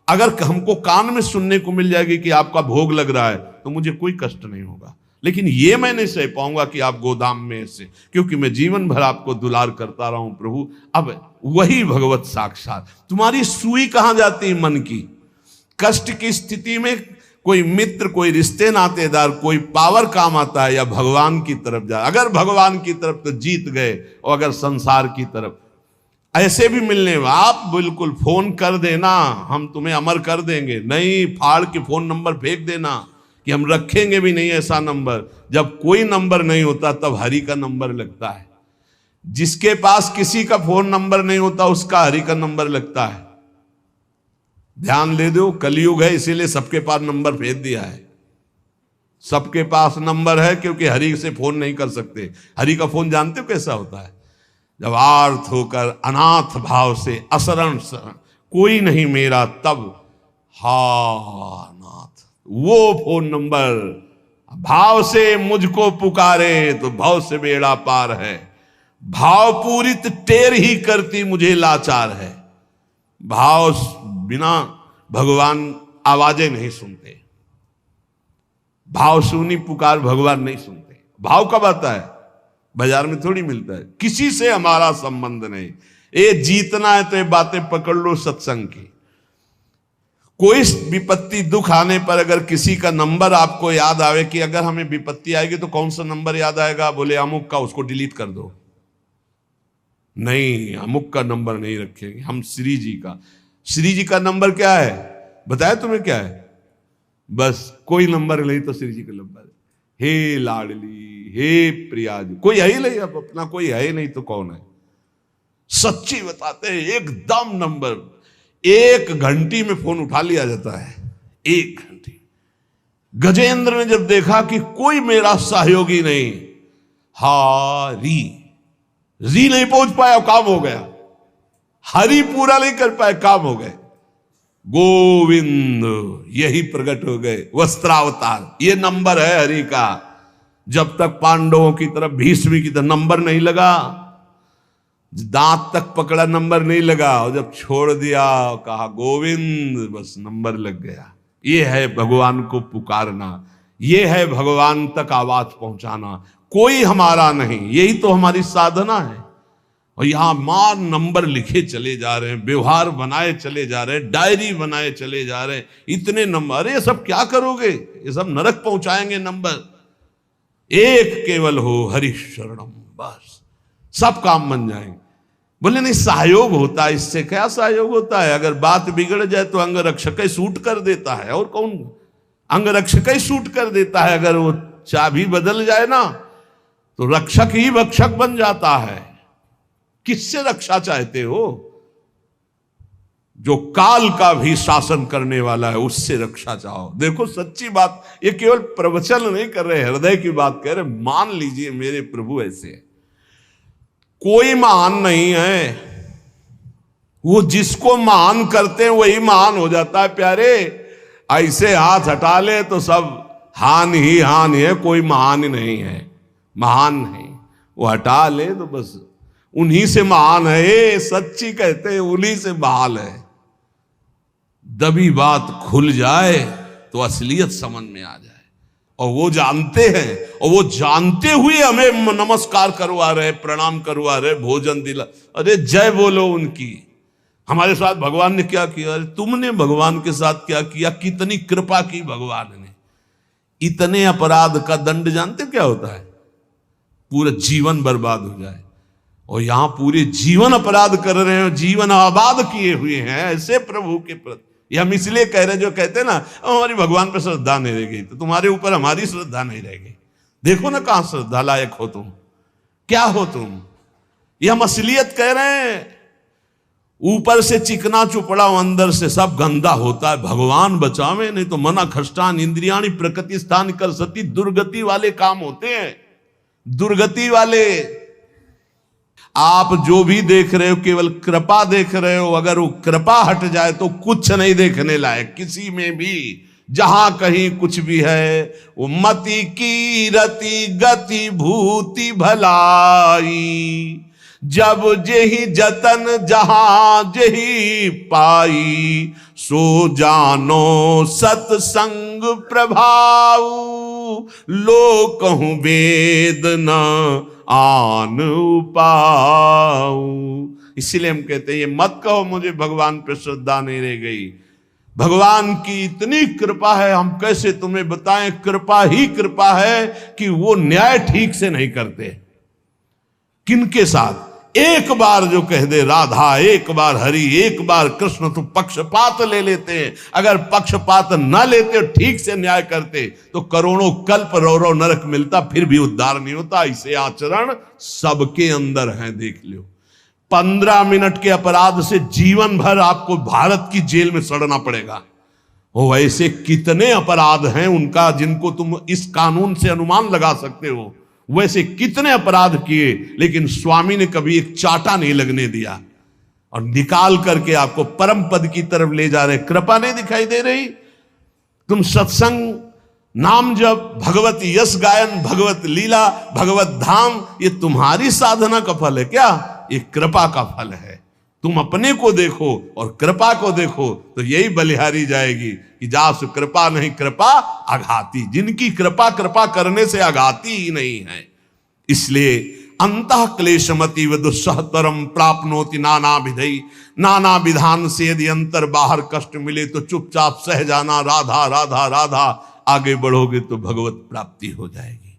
अगर हमको कान में सुनने को मिल जाएगी कि आपका भोग लग रहा है तो मुझे कोई कष्ट नहीं होगा, लेकिन ये मैं नहीं सह पाऊंगा कि आप गोदाम में ऐसे, क्योंकि मैं जीवन भर आपको दुलार करता रहा हूं प्रभु। अब वही भगवत साक्षात। तुम्हारी सुई कहां जाती है? मन की। कष्ट की स्थिति में कोई मित्र, कोई रिश्ते नातेदार, कोई पावर काम आता है या भगवान की तरफ जा? अगर भगवान की तरफ तो जीत गए, और अगर संसार की तरफ ऐसे भी मिलने, आप बिल्कुल फोन कर देना, हम तुम्हें अमर कर देंगे, नहीं फाड़ के फोन नंबर फेंक देना कि हम रखेंगे भी नहीं ऐसा नंबर। जब कोई नंबर नहीं होता तब हरि का नंबर लगता है। जिसके पास किसी का फोन नंबर नहीं होता उसका हरि का नंबर लगता है। ध्यान दे दो, कलयुग है इसीलिए सबके पास नंबर भेज दिया है। सबके पास नंबर है क्योंकि हरि से फोन नहीं कर सकते। हरि का फोन जानते हो कैसा होता है? जब आर्थ होकर अनाथ भाव से असरण कोई नहीं मेरा, तब हा नाथ, वो फोन नंबर। भाव से मुझको पुकारे तो भाव से बेड़ा पार है, भाव पूरित टेर ही करती मुझे लाचार है। भाव बिना भगवान आवाजें नहीं सुनते, भाव सुनी पुकार भगवान नहीं सुनते। भाव कब आता है? बाजार में थोड़ी मिलता है। किसी से हमारा संबंध नहीं। ये जीतना है तो ये बातें पकड़ लो सत्संग की। कोई विपत्ति दुख आने पर अगर किसी का नंबर आपको याद आवे कि अगर हमें विपत्ति आएगी तो कौन सा नंबर याद आएगा? बोले अमुक का, उसको डिलीट कर दो। नहीं, अमुक का नंबर नहीं रखेंगे हम, श्री जी का। श्री जी का नंबर क्या है बताया तुम्हें? क्या है? बस कोई नंबर नहीं तो श्री जी का नंबर। हे लाडली, हे प्रिया जी, कोई है ही नहीं। अब अपना कोई है ही नहीं तो कौन है? सच्ची बताते हैं, एकदम नंबर। 1 घंटी में फोन उठा लिया जाता है, 1 घंटी। गजेंद्र ने जब देखा कि कोई मेरा सहयोगी नहीं, हारी री नहीं पहुंच पाया, काम हो गया। हरि पूरा नहीं कर पाए, काम हो गए। गोविंद यही प्रकट हो गए, वस्त्रावतार। ये नंबर है हरि का। जब तक पांडवों की तरफ, भीष्म की तरफ नंबर नहीं लगा, दांत तक पकड़ा नंबर नहीं लगा, और जब छोड़ दिया कहा गोविंद, बस नंबर लग गया। ये है भगवान को पुकारना, ये है भगवान तक आवाज पहुंचाना। कोई हमारा नहीं, यही तो हमारी साधना है। और यहां मां नंबर लिखे चले जा रहे हैं, व्यवहार बनाए चले जा रहे हैं, डायरी बनाए चले जा रहे हैं, इतने नंबर। अरे ये सब क्या करोगे? ये सब नरक पहुंचाएंगे नंबर। एक केवल हो हरि शरणम, बस सब काम बन जाएंगे। बोले नहीं, सहयोग होता है। इससे क्या सहयोग होता है? अगर बात बिगड़ जाए तो अंग रक्षक ही सूट कर देता है। और कौन? अंग रक्षक ही सूट कर देता है। अगर वो चाबी बदल जाए ना तो रक्षक ही भक्षक बन जाता है। किससे रक्षा चाहते हो? जो काल का भी शासन करने वाला है उससे रक्षा चाहो। देखो सच्ची बात, ये केवल प्रवचन नहीं कर रहे, हृदय की बात कह रहे। मान लीजिए मेरे प्रभु ऐसे है, कोई महान नहीं है, वो जिसको महान करते हैं वही महान हो जाता है प्यारे। ऐसे हाथ हटा ले तो सब हान ही हान है, कोई महान ही नहीं है, महान नहीं। वो हटा ले तो बस उन्हीं से महान है, सच्ची कहते हैं उन्हीं से बहाल है। दबी बात खुल जाए तो असलियत समझ में आ जाए, और वो जानते हैं, और वो जानते हुए हमें नमस्कार करवा रहे, प्रणाम करवा रहे, भोजन दिला। अरे जय बोलो उनकी। हमारे साथ भगवान ने क्या किया? अरे तुमने भगवान के साथ क्या किया? कितनी कृपा की भगवान ने। इतने अपराध का दंड जानते क्या होता है? पूरा जीवन बर्बाद हो जाए। और यहां पूरे जीवन अपराध कर रहे हो, जीवन आबाद किए हुए हैं ऐसे प्रभु के प्रति। ये हम इसलिए कह रहे, जो कहते हैं ना हमारी भगवान पे श्रद्धा नहीं रह गई, तो तुम्हारे ऊपर हमारी श्रद्धा नहीं रह गई। देखो ना कहां श्रद्धा लायक हो तुम, क्या हो तुम। ये हम असलियत कह रहे हैं। ऊपर से चिकना चुपड़ा, अंदर से सब गंदा होता है। भगवान बचावे, नहीं तो मना खष्टान इंद्रियाणी प्रकृति स्थान कर सती। दुर्गति वाले काम होते हैं, दुर्गति वाले। आप जो भी देख रहे हो केवल कृपा देख रहे हो। अगर वो कृपा हट जाए तो कुछ नहीं देखने लायक किसी में भी। जहां कहीं कुछ भी है वो मति की रति गति भूति भलाई। जब जेहि जतन जहां जेहि पाई। सो जानो सत्संग प्रभाव। लोक कहूं वेद न आन उपाऊ। इसीलिए हम कहते हैं ये मत कहो मुझे भगवान पे श्रद्धा नहीं रह गई। भगवान की इतनी कृपा है, हम कैसे तुम्हें बताएं। कृपा ही कृपा है कि वो न्याय ठीक से नहीं करते। किनके साथ? एक बार जो कह दे राधा, एक बार हरि, एक बार कृष्ण, तो पक्षपात ले लेते हैं। अगर पक्षपात ना लेते और ठीक से न्याय करते तो करोड़ों कल्प रो नरक मिलता, फिर भी उद्धार नहीं होता। इसे आचरण सबके अंदर है, देख लो। 15 मिनट के अपराध से जीवन भर आपको भारत की जेल में सड़ना पड़ेगा। वो ऐसे कितने अपराध हैं उनका जिनको तुम इस कानून से अनुमान लगा सकते हो। वैसे कितने अपराध किए, लेकिन स्वामी ने कभी एक चाटा नहीं लगने दिया और निकाल करके आपको परम पद की तरफ ले जा रहे। कृपा नहीं दिखाई दे रही? तुम सत्संग, नाम जप, भगवत यश गायन, भगवत लीला, भगवत धाम, ये तुम्हारी साधना का फल है क्या? ये कृपा का फल है। तुम अपने को देखो और कृपा को देखो तो यही बलिहारी जाएगी कि जासु कृपा नहीं कृपा आघाती। जिनकी कृपा कृपा करने से आघाती ही नहीं है। इसलिए अंतः क्लेशमति व दुस्सहतरम प्राप्नोति नाना विधि। नाना विधान से यदि अंतर बाहर कष्ट मिले तो चुपचाप सह जाना। राधा राधा राधा, आगे बढ़ोगे तो भगवत प्राप्ति हो जाएगी।